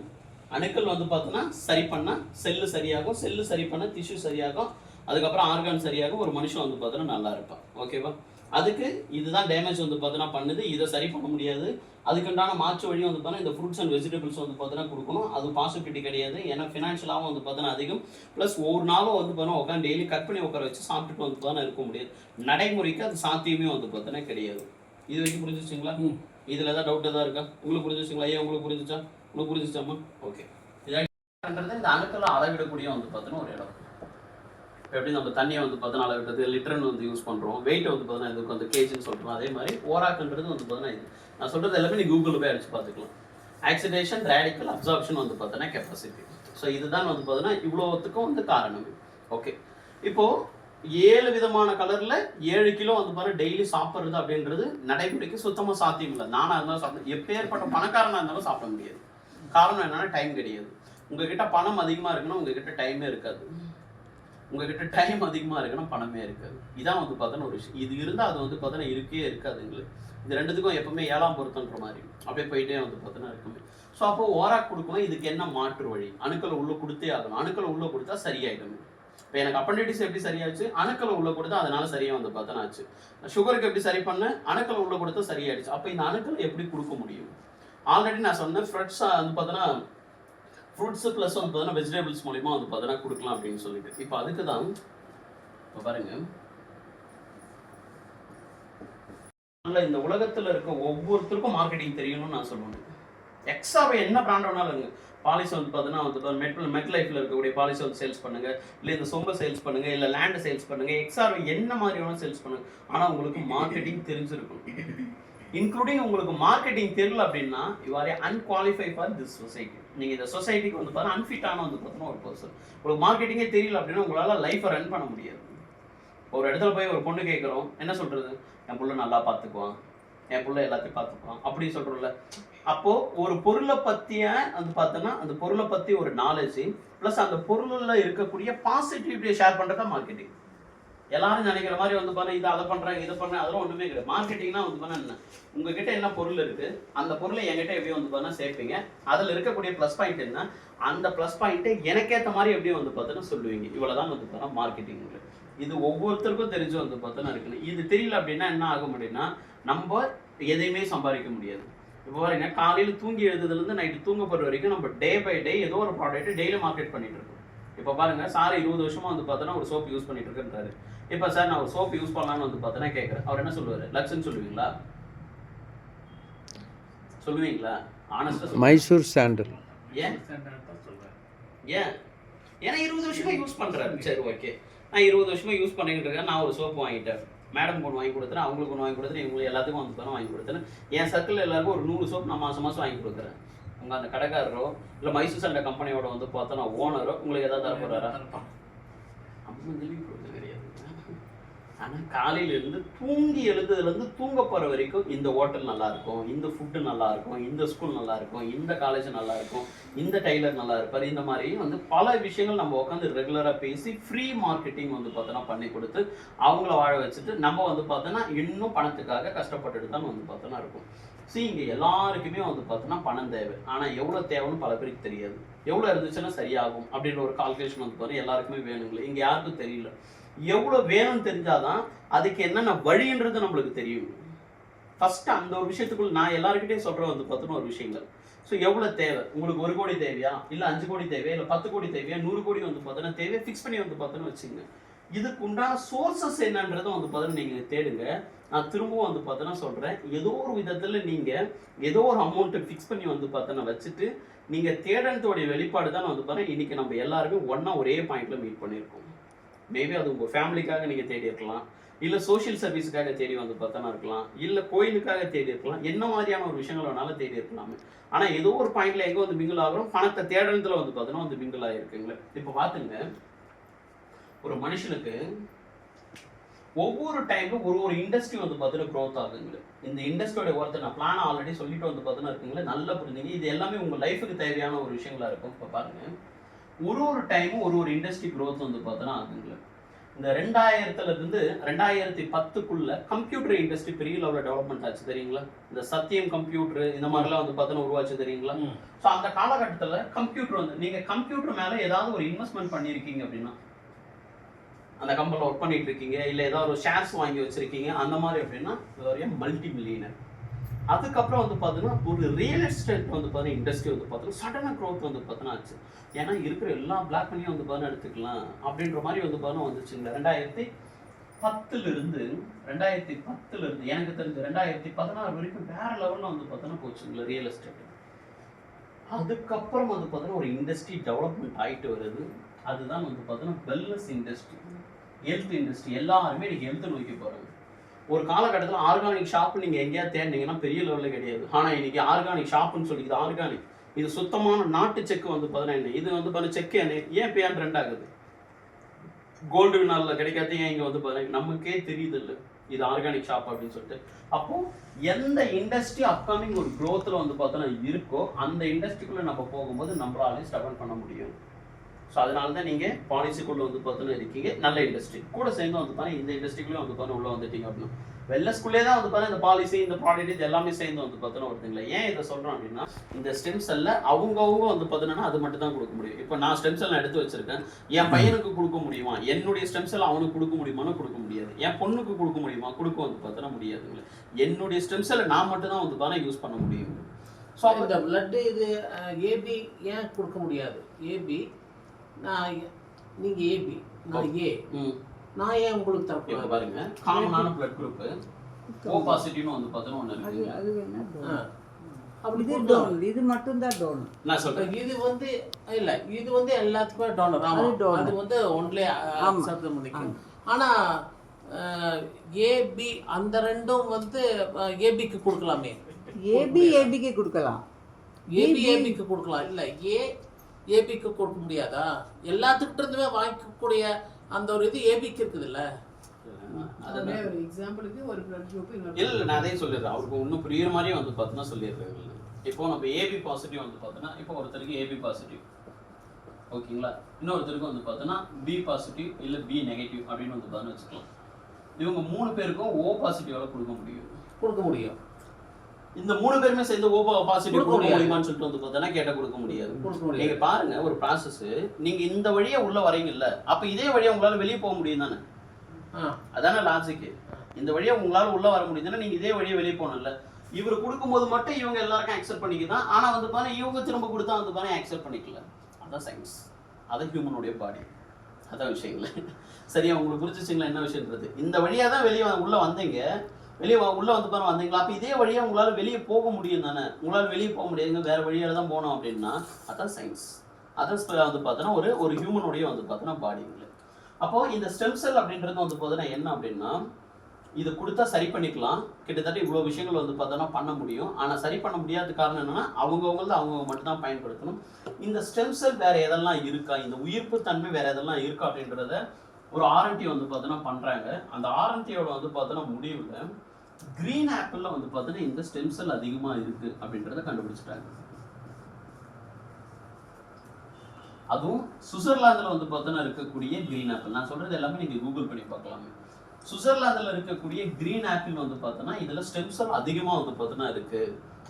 அணுக்கள் வந்து பார்த்தோன்னா சரி பண்ணால் செல்லு சரியாகும், செல்லு சரி பண்ணால் திசு சரியாகும், அதுக்கப்புறம் ஆர்கான் சரியாகும், ஒரு மனுஷன் வந்து பார்த்தோன்னா நல்லா இருப்பான். ஓகேவா? அதுக்கு இதுதான் டேமேஜ் வந்து பார்த்தோன்னா பண்ணுது. இதை சரி பண்ண முடியாது. அதுக்குண்டான மாற்று வழியும் வந்து பார்த்தோன்னா இந்த ஃப்ரூட்ஸ் அண்ட் வெஜிடபிள்ஸ் வந்து பார்த்தோன்னா கொடுக்கணும். அது பாசிபிலிட்டி கிடையாது. ஏன்னா ஃபினான்ஷியலாகவும் வந்து பார்த்தோன்னா அதிகம், ப்ளஸ் ஒவ்வொரு நாளும் வந்து பார்த்தோன்னா உட்காந்து டெய்லி கட் பண்ணி உட்கார வச்சு சாப்பிட்டுட்டு வந்து பார்த்தோன்னா இருக்க முடியாது. நடைமுறைக்கு அது சாத்தியமே வந்து பார்த்தோன்னா கிடையாது. இது வரைக்கும் புரிஞ்சிச்சுங்களா? இதில் ஏதாவது டவுட் எதாவது இருக்கா? உங்களுக்கு புரிஞ்சிச்சுங்களா? ஏன் உங்களுக்கு புரிஞ்சிச்சா? உங்களுக்கு புரிஞ்சிச்சாமா? ஓகே. இதான்றது இந்த அணுக்களை அளவிடக்கூடிய வந்து பார்த்தோன்னா ஒரு இடம். எப்படி நம்ம தண்ணியை வந்து பார்த்தோன்னா அளவிட்டது லிட்டர்னு வந்து யூஸ் பண்ணுறோம், வெயிட் வந்து பார்த்தோன்னா இதுக்கு வந்து கேஜின்னு சொல்கிறோம். அதே மாதிரி ஓராக்குன்றது வந்து பார்த்தோன்னா இது நான் சொல்கிறது எல்லாமே நீ கூகுளில் போய் அடிச்சு பார்த்துக்கலாம். ஆக்சிடேஷன், ரேடிக்கல், அப்சார்ப்ஷன் வந்து பார்த்தோன்னா கெப்பாசிட்டி. ஸோ இதுதான் வந்து பார்த்தோன்னா இவ்வளோத்துக்கும் வந்து காரணம். ஓகே, இப்போது 7 விதமான கலரில் 7 கிலோ வந்து பார்த்தா டெய்லி சாப்பிட்றது அப்படின்றது நடைமுறைக்கு சுத்தமாக சாத்தியம் இல்லை. நானாக இருந்தாலும் சாப்பிட, எப்பேற்பட்ட பணக்காரனாக இருந்தாலும் சாப்பிட முடியாது. காரணம் என்னன்னா டைம் கிடையாது. உங்ககிட்ட பணம் அதிகமாக இருக்குன்னா உங்ககிட்ட டைமே இருக்காது, உங்ககிட்ட டைம் அதிகமாக இருக்குன்னா பணமே இருக்காது. இதான் வந்து பார்த்தோன்னா ஒரு விஷயம். இது இருந்தால் அது வந்து பார்த்தோன்னா இருக்கே இருக்காது எங்களுக்கு. இது ரெண்டுத்துக்கும் எப்பவுமே 7ஆம் பொருத்தன்ற மாதிரி அப்படியே போயிட்டே வந்து பார்த்தோன்னா இருக்குமே. ஸோ அப்போ ஓராக் கொடுக்கணும். இதுக்கு என்ன மாற்று வழி? அணுக்களை உள்ளே கொடுத்தே ஆகணும். அணுக்களை உள்ளே கொடுத்தா சரியாயிடும். இப்போ எனக்கு அப்பண்டிட்டிஸ் எப்படி சரியாச்சு? அணுக்களை உள்ளே கொடுத்தா அதனால சரியாக வந்து பார்த்தோன்னா ஆச்சு. சுகருக்கு எப்படி சரி பண்ண? அணுக்களை உள்ளே கொடுத்தா சரியாயிடுச்சு. அப்போ இந்த அணுக்களை எப்படி கொடுக்க முடியும்? ஆல்ரெடி நான் சொன்னேன், ஃப்ரெட்ஸ் வந்து பார்த்தோன்னா ஃப்ரூட்ஸு ப்ளஸ் வந்து பார்த்தோன்னா வெஜிடபிள்ஸ் மூலிமா வந்து பார்த்தோன்னா கொடுக்கலாம் அப்படின்னு சொல்லிட்டு. இப்போ அதுக்கு தான் இப்போ பாருங்க, இந்த உலகத்தில் இருக்க ஒவ்வொருத்தருக்கும் மார்க்கெட்டிங் தெரியணும்னு நான் சொல்லுவேன். எக்ஸாவே என்ன பிராண்ட் வேணாலும் பாலிசி வந்து பார்த்தீங்கன்னா மெட் லைஃப்பில் இருக்கக்கூடிய பாலிசி வந்து சேல்ஸ் பண்ணுங்க, இல்லை இந்த சொம்பை சேல்ஸ் பண்ணுங்க, இல்லை லேண்டு சேல்ஸ் பண்ணுங்க, எக்ஸாவே என்ன மாதிரி வேணாலும் சேல்ஸ் பண்ணுங்க. ஆனால் உங்களுக்கு மார்க்கெட்டிங் தெரிஞ்சிருக்கும். இன்க்ளூடிங் உங்களுக்கு மார்க்கெட்டிங் தெரியல அப்படின்னா you are unqualify for this society. நீங்கள் இந்த சொசைட்டிக்கு வந்து பார்த்தா அன்ஃபிட்டான வந்து பார்த்தோன்னா ஒரு பர்சன். உங்களுக்கு மார்க்கெட்டிங்கே தெரியல அப்படின்னா உங்களால் லைஃப்பை ரன் பண்ண முடியாது. ஒரு இடத்துல போய் ஒரு பொண்ணு கேட்குறோம், என்ன சொல்கிறது? என் பிள்ளை நல்லா பார்த்துக்குவான், என் பிள்ளை எல்லாத்தையும் பார்த்துக்குவான் அப்படின்னு சொல்கிறோம்ல. அப்போது ஒரு பொருளை பற்றிய வந்து பார்த்தோன்னா அந்த பொருளை பற்றி ஒரு நாலேஜ் ப்ளஸ் அந்த பொருளில் இருக்கக்கூடிய பாசிட்டிவிட்டியை ஷேர் பண்ணுறதா மார்க்கெட்டிங். எல்லாரும் நினைக்கிற மாதிரி வந்து பார்த்தா இதை அதை பண்ணுறாங்க இதை பண்ணுறேன் அதெல்லாம் ஒன்றுமே கிடையாது. மார்க்கெட்டிங்னா வந்து பார்த்தா என்ன, உங்ககிட்ட என்ன பொருள் இருக்குது, அந்த பொருளை என்கிட்ட எப்படி வந்து பார்த்தா சேர்ப்பீங்க, அதில் இருக்கக்கூடிய ப்ளஸ் பாயிண்ட் என்ன, அந்த ப்ளஸ் பாயிண்ட்டை எனக்கேற்ற மாதிரி எப்படி வந்து பார்த்தோன்னா சொல்லுவீங்க. இவ்வளோ தான் வந்து பார்த்தா மார்க்கெட்டிங். இது ஒவ்வொருத்தருக்கும் தெரிஞ்சு வந்து பார்த்தோன்னா இருக்குன்னு. இது தெரியல அப்படின்னா என்ன ஆகும் அப்படின்னா நம்ம எதையுமே சம்பாதிக்க முடியாது. இப்போ பாருங்க, காலையில் தூங்கி எழுதுலேருந்து நைட்டு தூங்க போகிற வரைக்கும் நம்ம டே பை டே ஏதோ ஒரு ப்ராடக்ட் டெய்லி மார்க்கெட் பண்ணிட்டு இருக்கோம். இப்போ பாருங்க, சார் 20 வருஷமா வந்து பார்த்தோன்னா ஒரு சோப் யூஸ் பண்ணிட்டு இருக்கேன்றாரு. இப்போ சார் நான் ஒரு சோப் யூஸ் பண்ணலான்னு வந்து பார்த்தோன்னா கேட்குறேன், அவர் என்ன சொல்லுவார்? லக்ஸ்ன்னு சொல்லுவீங்களா? சொல்லுவீங்களா? ஆனஸ்டா மைசூர் சாண்டல். ஏன் ஏன் ஏன்னா 20 வருஷமா யூஸ் பண்றாரு. சரி, ஓகே, நான் 20 வருஷமா யூஸ் பண்ணிட்டு இருக்கேன். நான் ஒரு சோப்பு வாங்கிட்டேன், மேடம் ஒன்று வாங்கி கொடுத்துறேன், அவங்களுக்கு ஒன்று வாங்கி கொடுத்துறேன், இவங்களுக்கு எல்லாத்துக்கும் வந்து பார்த்தா வாங்கி கொடுத்துறேன். என் சர்க்கிள் எல்லாருக்கும் ஒரு 100 சோப் நான் மாதம் வாங்கி கொடுக்குறேன். உங்கள் அந்த கடைக்காரரோ இல்லை மைசூர் சாண்டல் கம்பெனியோட வந்து பார்த்தா நான் ஓனரோ உங்களுக்கு எதாவது தர போறாரா? அம்மா சொல்லி கொடுக்க கிடையாது. ஆனால் காலையிலேருந்து தூங்கி எழுதுலேருந்து தூங்க போகிற வரைக்கும் இந்த ஹோட்டல் நல்லா இருக்கும், இந்த ஃபுட்டு நல்லா இருக்கும், இந்த ஸ்கூல் நல்லா இருக்கும், இந்த காலேஜ் நல்லா இருக்கும், இந்த டைலர் நல்லா இருப்பார், இந்த மாதிரி வந்து பல விஷயங்கள் நம்ம உட்காந்து ரெகுலராக பேசி ஃப்ரீ மார்க்கெட்டிங் வந்து பார்த்தோன்னா பண்ணி கொடுத்து அவங்கள வாழ வச்சுட்டு நம்ம வந்து பார்த்தோன்னா இன்னும் பணத்துக்காக கஷ்டப்பட்டுட்டு தான் வந்து பார்த்தோன்னா இருக்கும். இங்கே எல்லாருக்குமே வந்து பார்த்தோன்னா பணம் தேவை. ஆனால் எவ்வளோ தேவைன்னு பல பேருக்கு தெரியாது. எவ்வளோ இருந்துச்சுன்னா சரியாகும் அப்படின்ற ஒரு கால்குலேஷன் வந்து பார்த்தா எல்லாருக்குமே வேணுங்களே. இங்கே யாருக்கும் தெரியல. எவ்வளோ வேணும்னு தெரிஞ்சாதான் அதுக்கு என்னென்ன வழின்றது நம்மளுக்கு தெரியும். ஃபர்ஸ்ட் அந்த ஒரு விஷயத்துக்குள்ள நான் எல்லாருக்கிட்டையும் சொல்கிறேன் வந்து பார்த்தோன்னா ஒரு விஷயங்கள். ஸோ எவ்வளோ தேவை உங்களுக்கு? 1 கோடி தேவையா, இல்லை 5 கோடி தேவையா, இல்லை 10 கோடி தேவையா, 100 கோடி வந்து பார்த்தோன்னா தேவையா ஃபிக்ஸ் பண்ணி வந்து பார்த்தோன்னு வச்சுங்க. இதுக்கு உண்டான சோர்சஸ் என்னன்றதை வந்து பார்த்தோன்னா நீங்கள் தேடுங்க. நான் திரும்பவும் வந்து பார்த்தோன்னா சொல்கிறேன், ஏதோ ஒரு விதத்தில் நீங்கள் ஏதோ ஒரு அமௌண்ட்டை ஃபிக்ஸ் பண்ணி வந்து பார்த்தோன்னா வச்சுட்டு நீங்கள் தேடனத்தோடைய வெளிப்பாடு தான் வந்து பார்த்தா இன்றைக்கி நம்ம எல்லாருமே ஒன்றா ஒரே பாயிண்டில் மீட் பண்ணியிருக்கோம். மேபி அது உங்கள் ஃபேமிலிக்காக நீங்கள் தேடி இருக்கலாம், இல்லை சோஷியல் சர்வீஸுக்காக தேடி வந்து பார்த்தோன்னா இருக்கலாம், இல்லை கோயிலுக்காக தேடி இருக்கலாம், என்ன மாதிரியான ஒரு விஷயங்கள் வேணாலும் தேடி இருக்கலாமே. ஆனால் ஏதோ ஒரு பாயிண்டில் எங்கே வந்து மிங்கிள் ஆகிறோம், பணத்தை தேடனத்தில் வந்து பார்த்தோன்னா வந்து மிங்கிள் ஆகிருக்குங்களே. இப்போ பார்த்துங்க, ஒரு மனுஷனுக்கு ஒவ்வொரு டைமும் ஒரு இண்டஸ்ட்ரி வந்து பார்த்தீங்கன்னா க்ரோத் ஆகுங்களே. இந்த இண்டஸ்ட்ரியோட ஒருத்தர் நான் பிளான் ஆல்ரெடி சொல்லிட்டு வந்து பார்த்தீங்கன்னா இருக்குங்களே, நல்லா புரிஞ்சுங்க. இது எல்லாமே உங்கள் லைஃபுக்கு தேவையான ஒரு விஷயங்களா இருக்கும். இப்போ பாருங்க, ஒரு டைமும் ஒரு இண்டஸ்ட்ரி க்ரோத் வந்து பார்த்தோன்னா ஆகுங்களே. இந்த 2000லேருந்து 2010க்குள்ள கம்ப்யூட்டர் இண்டஸ்ட்ரி பெரிய லெவலில் டெவலப்மெண்ட் ஆச்சு தெரியுங்களா? இந்த சத்தியம் கம்ப்யூட்டர் இந்த மாதிரிலாம் வந்து பார்த்தோன்னா உருவாச்சு தெரியுங்களா? ஸோ அந்த காலகட்டத்தில் கம்ப்யூட்டர் வந்து நீங்கள் கம்ப்யூட்டர் மேலே ஏதாவது ஒரு இன்வெஸ்ட்மெண்ட் பண்ணியிருக்கீங்க அப்படின்னா, அந்த கம்பெனியில் ஒர்க் பண்ணிட்டு இருக்கீங்க, இல்லை ஏதாவது ஒரு ஷேர்ஸ் வாங்கி வச்சிருக்கீங்க அந்த மாதிரி அப்படின்னா ஒரு மல்டி மில்லியனர். அதுக்கப்புறம் வந்து பார்த்தீங்கன்னா ஒரு ரியல் எஸ்டேட் வந்து பார்த்தீங்கன்னா இண்டஸ்ட்ரி வந்து பார்த்தீங்கன்னா சடனாக க்ரோத் வந்து பார்த்தீங்கன்னா ஆச்சு. ஏன்னா இருக்கிற எல்லா பிளாக் மணியும் வந்து பார்த்தீங்கன்னா எடுத்துக்கலாம் அப்படின்ற மாதிரி வந்து பார்த்தீங்கன்னா வந்துச்சுங்களா. 2010லேருந்து எனக்கு தெரிஞ்ச 2016 வரைக்கும் வேற லெவலில் வந்து பார்த்தீங்கன்னா போச்சுங்களா ரியல் எஸ்டேட். அதுக்கப்புறம் வந்து பார்த்தீங்கன்னா ஒரு இண்டஸ்ட்ரி டெவலப்மெண்ட் ஆகிட்டு வருது. அதுதான் வந்து பார்த்தீங்கன்னா வெல்னஸ் இண்டஸ்ட்ரி, ஹெல்த் இண்டஸ்ட்ரி. எல்லாருமே இன்னைக்கு ஹெல்த்தை நோக்கி போகிறாங்க. ஒரு காலகட்டத்தில் ஆர்கானிக் ஷாப்பு நீங்கள் எங்கேயாவது தேடினீங்கன்னா பெரிய லெவலில் கிடையாது. ஆனால் இன்னைக்கு ஆர்கானிக் ஷாப்புன்னு சொல்லிக்குது. ஆர்கானிக் இது சுத்தமான நாட்டு செக்கு வந்து பார்த்தீங்கன்னா என்ன, இது வந்து பார்த்தீங்கன்னா செக்கு என்ன ஏன் இப்போ ஏன் ட்ரெண்ட் ஆகுது? கோல்டு வினாலில் கிடைக்காது ஏன் இங்கே வந்து பார்த்தீங்கன்னா நமக்கே தெரியுது இல்லை இது ஆர்கானிக் ஷாப் அப்படின்னு சொல்லிட்டு. அப்போ எந்த இண்டஸ்ட்ரி அப்கமிங் ஒரு க்ரோத்தில் வந்து பார்த்தோன்னா இருக்கோ அந்த இண்டஸ்ட்ரிக்குள்ளே நம்ம போகும்போது நம்மளாலே ஸ்ட்ரகிள் பண்ண முடியும். ஸோ அதனால தான் நீங்கள் பாலிசிக்குள்ளே வந்து பார்த்தோன்னா இருக்கீங்க. நல்ல இண்டஸ்ட்ரி கூட சேர்ந்து வந்து பார்த்தா இந்த இண்டஸ்ட்ரிக்குள்ளே வந்து பார்த்தா உள்ளே வந்துட்டீங்க அப்படின்னா வெல்லஸ்குள்ளே தான் வந்து பார்த்தா இந்த பாலிசி இந்த ப்ராடக்ட் இது எல்லாமே சேர்ந்து வந்து பார்த்தோன்னா ஒருத்தங்களா. ஏன் இதை சொல்கிறோம் அப்படின்னா இந்த ஸ்டெம் செல்ல அவங்கவுங்க வந்து பார்த்தோன்னா அது மட்டும் தான் கொடுக்க முடியும். இப்போ நான் ஸ்டெம் செல் எடுத்து வச்சிருக்கேன், என் பையனுக்கு கொடுக்க முடியுமா? என்னுடைய ஸ்டெம் செல் அவனுக்கு கொடுக்க முடியுமான்னு கொடுக்க முடியாது. என் பொண்ணுக்கு கொடுக்க முடியுமா? கொடுக்க வந்து பார்த்தோன்னா முடியாதுங்களே. என்னுடைய ஸ்டெம் செல்லை நான் மட்டும் தான் வந்து பார்த்தா யூஸ் பண்ண முடியும். ஸோ இந்த பிளட்டு இது ஏபி ஏன் கொடுக்க முடியாது? ஏபி நீங்க ஏபி நான் ஏ, நான் ஏன் உங்களுக்கு தரப்போம்? பாருங்க, காமனான பிளட் குரூப் ஓ பாசிட்டிவ்னு வந்து பார்த்தோன்னா ஒன்று இருக்கு. அது வேணா அப்படி இது மட்டும் தான் டோனர். நான் சொல்றேன், இது வந்து இல்ல, இது வந்து எல்லாத்துக்கும் டோனர். அது வந்து ஒன்லி அக்செப்ட் பண்ணிக்கும். ஆனா ஏபி அந்த ரெண்டும் வந்து ஏபிக்கு கொடுக்கலாமே. ஏபிக்கு கொடுக்கலாம், ஏபிக்கு கொடுக்கலாம். இல்ல ஏபிக்கு கொடுக்க முடியாதா? எல்லாத்துக்கிட்ட இருந்துமே வாங்கிக்கக்கூடிய அந்த ஒரு இது ஏபிக்கு இருக்குது இல்ல? ஒரு எக்ஸாம்பிளுக்கு ஒரு பிளட் குரூப் இல்லை நான் அதே சொல்லிடுறேன். அவருக்கு இன்னும் புரியுற மாதிரியே வந்து பார்த்தோன்னா சொல்லிடுறேன். இப்போ நம்ம ஏபி பாசிட்டிவ் வந்து பார்த்தோன்னா இப்போ ஒருத்தருக்கு ஏபி பாசிட்டிவ் ஓகேங்களா, இன்னொருத்தருக்கு வந்து பார்த்தோன்னா பி பாசிட்டிவ் இல்லை பி நெகட்டிவ் அப்படின்னு வந்து பார்த்தோன்னு வச்சுக்கலாம். இவங்க 3 பேருக்கும் ஓ பாசிட்டிவால கொடுக்க முடியும். இந்த 3 பேருமே சேர்ந்து ஓ பாசிட்டிவ் கொடுக்க முடியுமான்னு சொல்லிட்டு வந்து பார்த்தோன்னா கேட்டால் கொடுக்க முடியாது. நீங்க பாருங்க, ஒரு ப்ராசஸ் நீங்க இந்த வழியா உள்ள வரீங்கல்ல, அப்ப இதே வழியா உங்களால வெளியே போக முடியும் தானே. அதான லாஜிக். இந்த வழியா உங்களால உள்ள வர முடியுதுன்னா நீங்க இதே வழியா வெளியே போகணும்ல. இவர் கொடுக்கும்போது மட்டும் இவங்க எல்லாருக்கும் அக்செப்ட் பண்ணிக்கலாம். ஆனா வந்து பாருங்க இவங்க திரும்ப கொடுத்தா வந்து பாருங்க அக்செப்ட் பண்ணிக்கல. அதான் சயின்ஸ், அது ஹியூமனுடைய பாடி. அதான் விஷயங்கள். சரியா உங்களுக்கு புரிஞ்சிச்சிங்களா என்ன விஷயன்றது? இந்த வழியா தான் வெளியே உள்ள வந்தீங்க, வெளியே உள்ள வந்து பாருங்க வந்தீங்களா, அப்ப இதே வழியா உங்களால வெளியே போக முடியும் தானே. உங்களால வெளியே போக முடியாதுங்க, வேற வழியால தான் போனோம் அப்படின்னா அதான் சயின்ஸ். அதான் வந்து பார்த்தோன்னா ஒரு ஹியூமனுடைய வந்து பார்த்தோன்னா பாடிங்களே. அப்போ இந்த ஸ்டெம் செல் அப்படின்றது வந்து பார்த்தோன்னா என்ன அப்படின்னா, இது கொடுத்தா சரி பண்ணிக்கலாம். கிட்டத்தட்ட இவ்வளோ விஷயங்கள் வந்து பார்த்தோன்னா பண்ண முடியும். ஆனால் சரி பண்ண முடியாத காரணம் என்னன்னா அவங்கவுங்களது அவங்கவுங்க மட்டும் தான் பயன்படுத்தணும். இந்த ஸ்டெம் செல் வேற எதெல்லாம் இருக்கா, இந்த உயிர்ப்பு தன்மை வேற எதெல்லாம் இருக்கா அப்படின்றத ஒரு ஆர்என்டி வந்து பார்த்தோன்னா பண்றாங்க. அந்த ஆர்என்டியோட வந்து பார்த்தோன்னா முடிவில் கிரீன் ஆப்பிள்ல வந்து பார்த்தோன்னா இந்த ஸ்டெம் செல் அதிகமாக இருக்கு அப்படின்றத கண்டுபிடிச்சிட்டாங்க. அதுவும் சுவிட்சர்லாந்துல வந்து பார்த்தோன்னா இருக்கக்கூடிய கிரீன் ஆப்பிள். நான் சொல்றது எல்லாமே நீங்க கூகுள் பண்ணி பார்க்கலாமே. சுவிட்சர்லாந்துல இருக்கக்கூடிய கிரீன் ஆப்பிள் வந்து பார்த்தோன்னா இதுல ஸ்டெம் செல் அதிகமாக வந்து பார்த்தோன்னா இருக்கு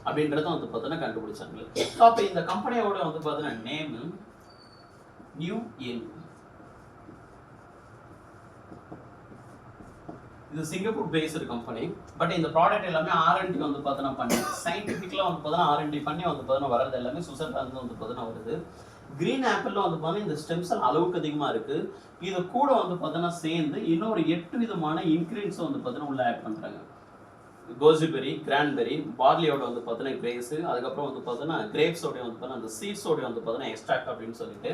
அப்படின்றத வந்து பார்த்தோன்னா கண்டுபிடிச்சாங்க. ஸோ அப்போ இந்த கம்பெனியோட வந்து பார்த்தோன்னா நேம் நியூ எல். இது சிங்கப்பூர் பேஸ்டு கம்பெனி. பட் இந்த ப்ராடக்ட் எல்லாமே ஆர்என்டி வந்து பார்த்தோன்னா பண்ணி சயின்டிஃபிக்கலாக வந்து பார்த்தோன்னா ஆர்என்டி பண்ணி வந்து பார்த்தோன்னா வர்றது எல்லாமே சுவிட்சர்லாந்து வந்து பார்த்தோன்னா வருது. கிரீன் ஆப்பிள்ல வந்து பார்த்தீங்கன்னா இந்த ஸ்டெம் செல் அளவுக்கு அதிகமாக இருக்கு. இது கூட வந்து பார்த்தோன்னா சேர்ந்து இன்னொரு 8 விதமான இன்கிரீடியன்ஸ் வந்து பார்த்தோன்னா உள்ள ஆட் பண்றாங்க. கோசிபெரி, கிரான்பெரி, பார்லியோட வந்து பார்த்தோன்னா கிரேப்ஸ், அதுக்கப்புறம் வந்து பார்த்தோன்னா கிரேப்ஸோட வந்து பார்த்தோன்னா அந்த சீட்ஸோட வந்து பார்த்தோன்னா எக்ஸ்ட்ராக்ட் அப்படின்னு சொல்லிட்டு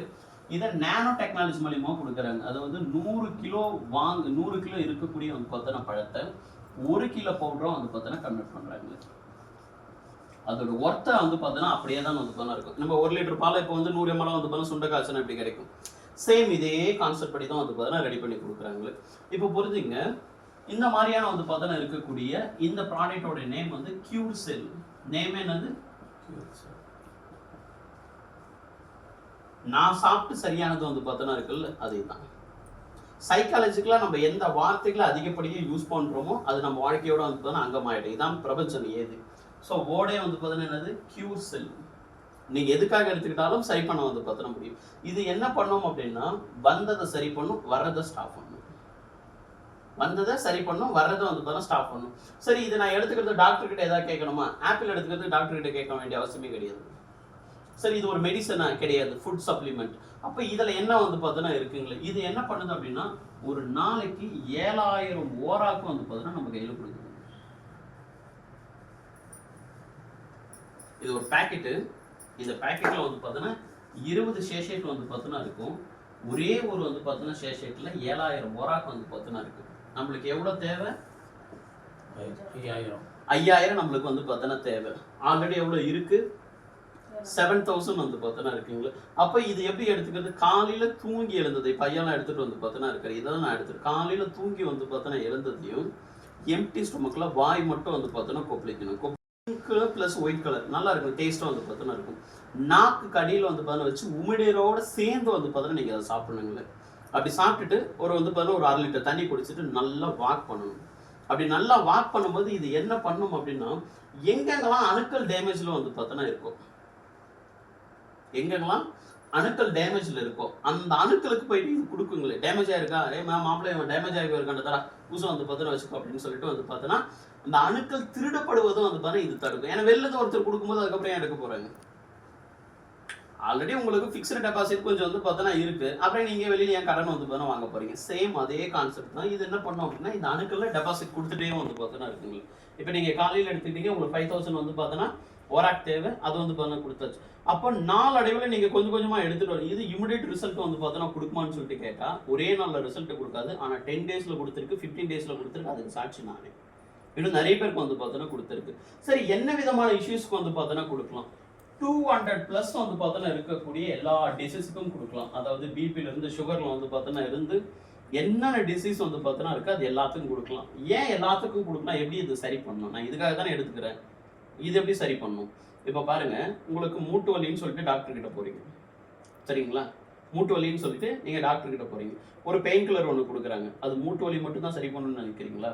இதை நானோ டெக்னாலஜி மூலியமாக கொடுக்குறாங்க. அது வந்து 100 கிலோ இருக்கக்கூடிய வந்து பார்த்தோன்னா பழத்தை 1 கிலோ பவுடரும் வந்து பார்த்தோன்னா கன்வெர்ட் பண்றாங்க. அதோட ஒர்த்தை வந்து பார்த்தோன்னா அப்படியே தான் வந்து பார்த்தா இருக்கும். நம்ம 1 லிட்டர் பால் இப்போ வந்து 100 ml வந்து பார்த்தா சுண்ட காய்ச்சல் எப்படி கிடைக்கும், சேம் இதே கான்செப்ட் படி தான் வந்து பார்த்தோன்னா ரெடி பண்ணி கொடுக்குறாங்களே. இப்போ புரிஞ்சுங்க, இந்த மாதிரியான வந்து பார்த்தோன்னா இருக்கக்கூடிய இந்த ப்ராடக்டோட நேம் வந்து கியூர் செல். நேம் என்னது? நான் சாப்பிட்டு சரியானது வந்து பார்த்தோன்னா இருக்குல்ல, அதே தான். சைக்காலஜிக்கலாக நம்ம எந்த வார்த்தைகளை அதிகப்படியாக யூஸ் பண்ணுறோமோ அது நம்ம வாழ்க்கையோட வந்து பார்த்தோன்னா அங்கமாயிடும். இதான் பிரபஞ்சம் ஏது. ஸோ ஓடே வந்து பார்த்தோன்னா என்னது? கியூர் செல். நீங்கள் எதுக்காக எடுத்துக்கிட்டாலும் சரி பண்ண வந்து பார்த்தோன்னா முடியும். இது என்ன பண்ணும் அப்படின்னா வந்ததை சரி பண்ணும், வர்றதை ஸ்டாப் பண்ணும். வந்ததை சரி பண்ணும், வர்றதை வந்து பார்த்தா ஸ்டாப் பண்ணும். சரி, இது நான் எடுத்துக்கிறது டாக்டர் கிட்ட ஏதாவது கேட்கணுமா? ஆப்பிள் எடுத்துக்கிறது டாக்டர் கிட்ட கேட்க வேண்டிய அவசியமே கிடையாது. சரி, இது ஒரு மெடிசனா? கிடையாது, ஃபுட் சப்ளிமெண்ட். அப்போ இதில் என்ன வந்து பார்த்தோன்னா இருக்குங்களே, இது என்ன பண்ணுது அப்படின்னா ஒரு நாளைக்கு 7000 ஓராக்கு வந்து பார்த்தோன்னா நம்ம கையில் கொடுக்குது. இது ஒரு பேக்கெட்டு. இந்த பேக்கெட்டில் வந்து பார்த்தோன்னா 20 சேஷேட் வந்து பார்த்தோன்னா இருக்கும். ஒரே ஒரு வந்து பார்த்தோன்னா சேஷேட்டில் 7000 ஓராக்கு வந்து பார்த்தோன்னா இருக்கு. நம்மளுக்கு எவ்வளோ தேவை? 5000 நம்மளுக்கு வந்து பார்த்தோன்னா தேவை. ஆல்ரெடி எவ்வளோ இருக்கு? 7000 வந்து பார்த்தோன்னா இருக்குங்களா. அப்போ இது எப்படி எடுத்துக்கிறது? காலையில் தூங்கி எழுந்ததை பையெல்லாம் எடுத்துகிட்டு வந்து பார்த்தோன்னா இருக்காரு. இதை நான் எடுத்துட்டு காலையில் தூங்கி வந்து பார்த்தோன்னா எழுந்ததையும் எம்டி ஸ்டொமக்கில் வாய் மட்டும் வந்து பார்த்தோன்னா கொப்பளிக்கணும். கலர் ப்ளஸ் ஒயிட் கலர் நல்லா இருக்கும், டேஸ்ட்டாக வந்து பார்த்தோன்னா இருக்கும். நாக்கு கடியில் வந்து பார்த்தோன்னா வச்சு உமிழரோட சேர்ந்து வந்து பார்த்தோன்னா நீங்கள் அதை சாப்பிடணுங்களே. அப்படி சாப்பிட்டுட்டு வந்து பார்த்தோன்னா ஒரு 1/2 லிட்டர் தண்ணி குடிச்சிட்டு நல்லா வாக் பண்ணணும். அப்படி நல்லா வாக் பண்ணும்போது இது என்ன பண்ணும் அப்படின்னா எங்கெங்கெல்லாம் அணுக்கள் டேமேஜில் வந்து பார்த்தோன்னா இருக்கும், எங்கெங்கெல்லாம் அணுக்கள் டேமேஜில் இருக்கும் அந்த அணுக்களுக்கு போயிட்டு இது கொடுக்குங்களே. டேமேஜ் ஆயிருக்கா, மாப்பிள்ளை டேமேஜ் ஆகி இருக்கான்றதா புதுசாக வந்து பார்த்தோன்னா வச்சுக்கோ அப்படின்னு சொல்லிட்டு வந்து பார்த்தோன்னா அந்த அணுக்கள் திருடப்படுவதும் வந்து பார்த்தா இது தடுக்கும். ஏன்னா வெளில ஒருத்தர் கொடுக்கும்போது அதுக்கப்புறம் ஏன் எடுக்க போறாங்க? ஆல்ரெடி உங்களுக்கு ஃபிக்ஸ்டு டெபாசிட் கொஞ்சம் வந்து பார்த்தோன்னா இருக்கு, அப்புறம் நீங்க வெளியில ஏன் கடன் வந்து பார்த்தா வாங்க போறீங்க? சேம் அதே கான்செப்ட் தான். இது என்ன பண்ணும் அப்படின்னா இந்த அணுக்கள்ல டெபாசிட் கொடுத்துட்டே வந்து பார்த்தோன்னா இருக்குங்க. இப்போ நீங்க காலையில் எடுத்துக்கிட்டீங்க, உங்களுக்கு 5000 வந்து பார்த்தோன்னா ஓராக் தேவை, அது வந்து பார்த்தோன்னா கொடுத்தாச்சு. அப்போ நாளடைவில் நீங்க கொஞ்சம் கொஞ்சமா எடுத்துட்டு வரும். இது இமிடியேட் ரிசல்ட் வந்து பார்த்தோன்னா கொடுக்குமான்னு சொல்லிட்டு கேட்டா ஒரே நாளில் ரிசல்ட் கொடுக்காது. ஆனால் 10 daysல கொடுத்துருக்கு, 15 daysல கொடுத்துருக்கு. அதுக்கு சாட்சி நானே. இன்னும் நிறைய பேருக்கு வந்து பார்த்தோன்னா கொடுத்துருக்கு. சரி, என்ன விதமான இஷ்யூஸ்க்கு வந்து பார்த்தோன்னா கொடுக்கலாம்? 200+ வந்து பார்த்தோன்னா இருக்கக்கூடிய எல்லா டிசீஸுக்கும் கொடுக்கலாம். அதாவது பிபில இருந்து சுகர்ல வந்து பார்த்தோன்னா இருந்து என்னென்ன டிசீஸ் வந்து பார்த்தோன்னா இருக்கு அது எல்லாத்துக்கும் கொடுக்கலாம். ஏன் எல்லாத்துக்கும் கொடுக்கலாம்? எப்படி இது சரி பண்ணணும்? நான் இதுக்காக தானே எடுத்துக்கிறேன். இது எப்படி சரி பண்ணணும்? இப்போ பாருங்க, உங்களுக்கு மூட்டு வலின்னு சொல்லிட்டு டாக்டர் கிட்ட போறீங்க, சரிங்களா? மூட்டு வலின்னு சொல்லிட்டு நீங்க டாக்டர் கிட்ட போறீங்க. ஒரு பெயின் கில்லர் ஒன்று கொடுக்குறாங்க. அது மூட்டு வலி மட்டும் தான் சரி பண்ணணும்னு நினைக்கிறீங்களா?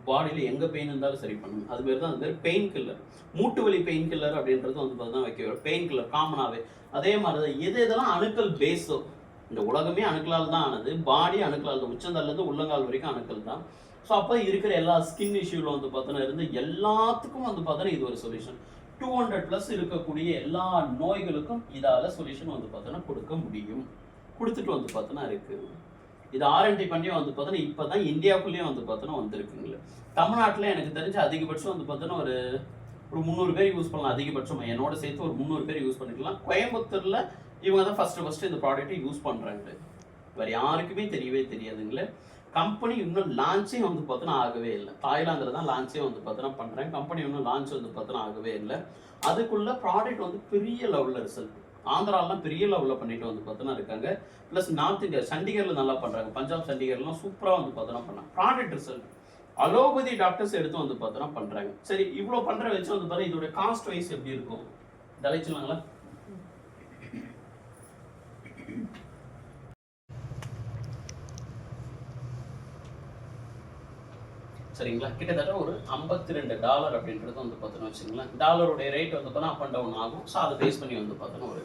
பாடியில் எங்கே பெயின் இருந்தாலும் சரி பண்ணணும். அது பேர் தான் அந்த பெயின் கில்லர். மூட்டு வலி பெயின் கில்லர் அப்படின்றது வந்து பார்த்தா வைக்க பெயின் கில்லர் காமனாகவே. அதே மாதிரி தான் எது எதெல்லாம் அணுக்கள் பேஸோ இந்த உலகமே அணுக்களால் தான் ஆனது, பாடி அணுக்களால் தான், உச்சந்தல்லேருந்து உள்ளங்கால் வரைக்கும் அணுக்கள் தான். ஸோ அப்போ இருக்கிற எல்லா ஸ்கின் இஷ்யூவில் வந்து பார்த்தோன்னா இருந்து எல்லாத்துக்கும் வந்து பார்த்தோன்னா இது ஒரு சொல்யூஷன். 200+ இருக்கக்கூடிய எல்லா நோய்களுக்கும் இதால் சொல்யூஷன் வந்து பார்த்தோன்னா கொடுக்க முடியும். கொடுத்துட்டு வந்து பார்த்தோன்னா இருக்குது. இது R&D பண்ணி வந்து பார்த்தோன்னா இப்போ தான் இந்தியாவுக்குள்ளேயே வந்து பார்த்தோன்னா வந்திருக்குங்களே. தமிழ்நாட்டில் எனக்கு தெரிஞ்ச அதிகபட்சம் வந்து பார்த்தோன்னா ஒரு 300 பேர் யூஸ் பண்ணலாம். அதிகபட்சம் என்னோட சேர்த்து ஒரு 300 பேர் யூஸ் பண்ணிக்கலாம். கோயம்புத்தூரில் இவங்க தான் ஃபஸ்ட்டு இந்த ப்ராடக்ட்டை யூஸ் பண்ணுறாங்க. வேறு யாருக்குமே தெரியவே தெரியாதுங்களே. கம்பெனி இன்னும் லான்ச்சே வந்து பார்த்தோன்னா ஆகவே இல்லை. தாய்லாந்தில் தான் லான்ச்சே வந்து பார்த்தோன்னா பண்ணுறாங்க. கம்பெனி இன்னும் லான்ச் வந்து பார்த்தோன்னா ஆகவே இல்லை. அதுக்குள்ள ப்ராடக்ட் வந்து பெரிய லெவலில் ரிசல்ட். ஆந்திராலாம் பெரிய லெவலில் பண்ணிட்டு வந்து பார்த்தோன்னா இருக்காங்க. ப்ளஸ் நார்த் இந்தியா சண்டிகரில் நல்லா பண்ணுறாங்க. பஞ்சாப் சண்டிகர்லாம் சூப்பராக வந்து பார்த்தோன்னா பண்ணாங்க. ப்ராடக்ட் ரிசல்ட் அலோபதி டாக்டர்ஸ் எடுத்து வந்து பார்த்தோன்னா பண்ணுறாங்க. சரி, இவ்வளோ பண்ணுற வச்சு வந்து பார்த்தா இதோட காஸ்ட் வைஸ் எப்படி இருக்கும் தலைச்சுலாங்களா? சரிங்களா, கிட்டத்தட்ட ஒரு $52 அப்படின்றது வந்து பார்த்தோன்னு வச்சுங்களேன். டாலருடைய ரேட் வந்து பார்த்தோன்னா அப் அண்ட் டவுன் ஆகும். ஸோ அதை பேஸ் பண்ணி வந்து பார்த்தோன்னா ஒரு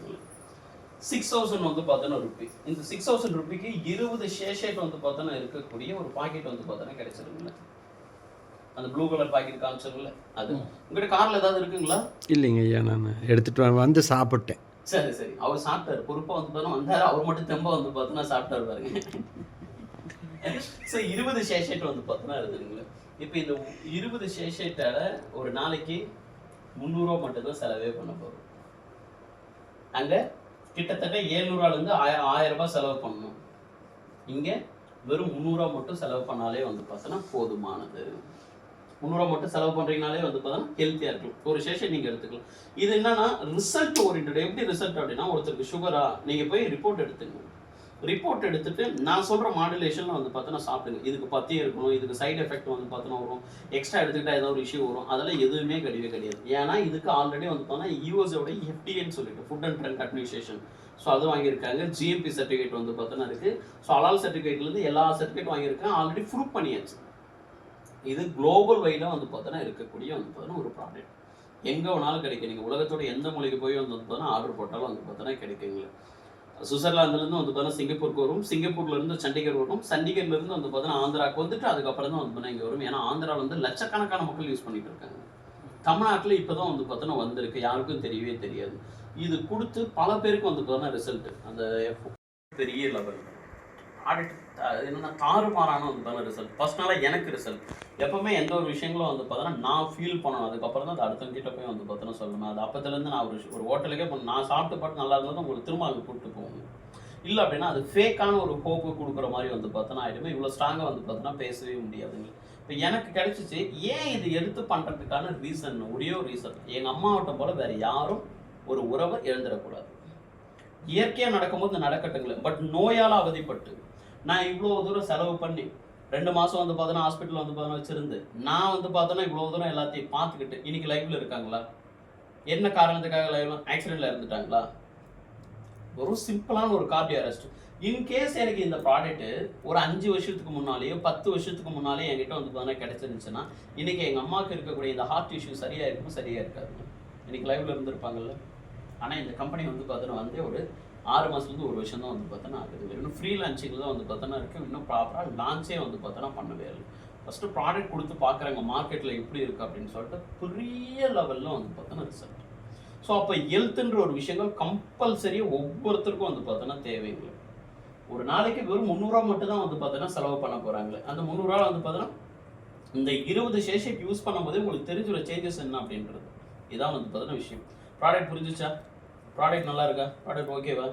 6000 வந்து பார்த்தோன்னா ருபி. இந்த 6000 ருபிக்கு 20 ஷேஷேட் வந்து பார்த்தோன்னா இருக்கக்கூடிய ஒரு பாக்கெட் வந்து பார்த்தோன்னா கிடைச்சிருக்குங்களா? அந்த ப்ளூ கலர் பாக்கெட் காமிச்சிருக்குல்ல, அது உங்கள்கிட்ட காரில் ஏதாவது இருக்குங்களா? இல்லைங்க ஐயா, நான் எடுத்துகிட்டு வந்து சாப்பிட்டேன். சரி சரி, அவர் சாப்பிட்டாரு. பொறுப்பாக வந்து பார்த்தோன்னா வந்தார். அவர் மட்டும் தெம்ப வந்து பார்த்தோன்னா சாப்பிட்டாரு பாருங்க. ஸோ 20 ஷேஷேட் வந்து பார்த்தோன்னா இருக்குதுங்களா? இப்போ இந்த 20 ஷேஷேட்டால் ஒரு நாளைக்கு 300 மட்டும் தான் செலவே பண்ண போகிறோம். அங்கே கிட்டத்தட்ட 700 1000 ரூபாய் செலவு பண்ணணும். இங்கே வெறும் 300 மட்டும் செலவு பண்ணாலே வந்து பார்த்தோன்னா போதுமானது. 300 மட்டும் செலவு பண்ணுறீங்கனாலே வந்து பார்த்தோன்னா ஹெல்த்தியாக இருக்கும். ஒரு ஷேஷன் நீங்கள் எடுத்துக்கலாம். இது என்னன்னா ரிசல்ட் ஓரியன்ட். எப்படி ரிசல்ட் அப்படின்னா, ஒருத்தருக்கு சுகரா நீங்கள் போய் ரிப்போர்ட் எடுத்துங்க. ரிப்போர்ட் எடுத்துட்டு நான் சொல்கிற மாடுலேஷனில் வந்து பார்த்தோன்னா சாப்பிடுங்க. இதுக்கு பத்தியே இருக்கணும், இதுக்கு சைடு எஃபெக்ட் வந்து பார்த்தோன்னா வரும், எக்ஸ்ட்ரா எடுத்துக்கிட்டால் ஏதாவது ஒரு இஷ்யூ வரும், அதெல்லாம் எதுவுமே கிடையாது. ஏன்னா இதுக்கு ஆல்ரெடி வந்து பார்த்தோன்னா யூஎஸோட FDAன்னு சொல்லிட்டு food and drug administration, so அது வாங்கியிருக்காங்க. GMP சர்டிஃபிகேட் வந்து பார்த்தோன்னா இருக்குது. ஸோ அலால் சர்டிஃபிகேட்லேருந்து எல்லா சர்டிஃபிகேட் வாங்கியிருக்காங்க. ஆல்ரெடி ப்ரூவ் பண்ணியாச்சு. இது குளோபல் வைடாக வந்து பார்த்தோன்னா இருக்கக்கூடிய வந்து பார்த்தோன்னா ஒரு ப்ராடக்ட். எங்கே வேணாலும் கிடைக்கும். நீங்கள் உலகத்தோட எந்த மொழிக்கு போய் வந்து பார்த்தோன்னா ஆர்டர் போட்டாலும் வந்து பார்த்தோன்னா கிடைக்குங்களே. சுவிட்சர்லாந்துலேருந்து வந்து பார்த்தோன்னா சிங்கப்பூருக்கு வரும், சிங்கப்பூர்லேருந்து சண்டிகர் வரும், சண்டிகர்லேருந்து வந்து பார்த்தோன்னா ஆந்திராவுக்கு வந்துட்டு அதுக்கப்புறம் தான் வந்து பார்த்தோன்னா இங்கே வரும். ஏன்னா ஆந்திராவில் வந்து லட்சக்கணக்கான மக்கள் யூஸ் பண்ணிட்டு இருக்காங்க. தமிழ்நாட்டில் இப்போ தான் வந்து பார்த்தோன்னா வந்திருக்கு, யாருக்கும் தெரியவே தெரியாது. இது கொடுத்து பல பேருக்கு வந்து பார்த்தோன்னா ரிசல்ட் அந்த பெரிய லெவல் ஆடிட் என்னென்னா தாறுமாறான வந்து பார்த்தோன்னா ரிசல்ட். பர்சனலாக எனக்கு ரிசல்ட் எப்போவுமே எந்த ஒரு விஷயங்களும் வந்து பார்த்தோன்னா நான் ஃபீல் பண்ணணும். அதுக்கப்புறம் தான் அது அடுத்தவங்கிட்ட போய் வந்து பார்த்தோன்னா சொல்லணும். அது அப்போத்துலேருந்து நான் ஒரு ஹோட்டலுக்கே நான் சாப்பிட்டு பாட்டு நல்லா இருந்தாலும் உங்களுக்கு திரும்ப அங்கே கூப்பிட்டு போகணும். இல்லை அப்படின்னா அது ஃபேக்கான ஒரு ஹோப்பு கொடுக்குற மாதிரி வந்து பார்த்தோன்னா ஆகிடுமே. இவ்வளோ ஸ்ட்ராங்காக வந்து பார்த்தோன்னா பேசவே முடியாதுங்க. இப்போ எனக்கு கிடைச்சிச்சு. ஏன் இது எடுத்து பண்ணுறதுக்கான ரீசன் ஒரே ஒரு ரீசன், எங்கள் அம்மாவட்ட போல் வேறு யாரும் ஒரு உறவை இழந்துடக்கூடாது. இயற்கையாக நடக்கும்போது நடக்கட்டுங்களேன். பட் நோயால் அவதிப்பட்டு நான் இவ்வளோ தூரம் செலவு பண்ணி 2 மாதம் வந்து பார்த்தோன்னா ஹாஸ்பிட்டலில் வந்து பார்த்தோன்னா வச்சுருந்து நான் வந்து பார்த்தோன்னா இவ்வளோ தூரம் எல்லாத்தையும் பார்த்துக்கிட்டு இன்றைக்கி லைஃப்பில் இருக்காங்களா? என்ன காரணத்துக்காக லைஃப் ஆக்சிடெண்ட்டில் இருந்துட்டாங்களா? ஒரு சிம்பிளான ஒரு கார்டியோ அரெஸ்ட். இன்கேஸ் எனக்கு இந்த ப்ராடக்ட்டு ஒரு 5 வருஷத்துக்கு முன்னாலேயோ 10 வருஷத்துக்கு முன்னாலே என்கிட்ட வந்து பார்த்தோன்னா கிடச்சிருந்துச்சுன்னா இன்றைக்கி எங்கள் அம்மாவுக்கு இருக்கக்கூடிய இந்த ஹார்ட் இஷ்யூ சரியாக இருக்கும், சரியாக இருக்காதுங்க. இன்றைக்கி லைஃப்பில் இருந்திருப்பாங்கல்ல. ஆனால் இந்த கம்பெனி வந்து பார்த்தோன்னா வந்து ஒரு 6 மாதத்துலேருந்து 1 வருஷம் தான் வந்து பார்த்தோன்னா ஆகுது. இன்னும் ஃப்ரீ லான்ச்சிங்கில் தான் வந்து பார்த்தோன்னா இருக்குது. இன்னும் ப்ராப்பராக லான்ச்சே வந்து பார்த்தோன்னா பண்ணவே இல்லை. ஃபஸ்ட்டு ப்ராடக்ட் கொடுத்து பார்க்குறாங்க மார்க்கெட்டில் எப்படி இருக்குது அப்படின்னு சொல்லிட்டு பெரிய லெவலில் வந்து பார்த்தோன்னா ரிசல்ட். ஸோ அப்போ ஹெல்த்துன்ற ஒரு விஷயங்கள் கம்பல்சரியாக ஒவ்வொருத்தருக்கும் வந்து பார்த்தோன்னா தேவைங்க. ஒரு நாளைக்கு வெறும் 300 மட்டும் தான் வந்து பார்த்தோன்னா செலவு பண்ண போகிறாங்களே. அந்த 300 வந்து பார்த்தோன்னா இந்த 20 ஷேஷேட் யூஸ் பண்ணும்போதே உங்களுக்கு தெரிஞ்சுற சேஞ்சஸ் என்ன அப்படின்றது இதான் வந்து பார்த்தோன்னா விஷயம். ப்ராடக்ட் புரிஞ்சிச்சா? ப்ராடக்ட் நல்லா இருக்கா? ப்ராடக்ட் ஓகேவா?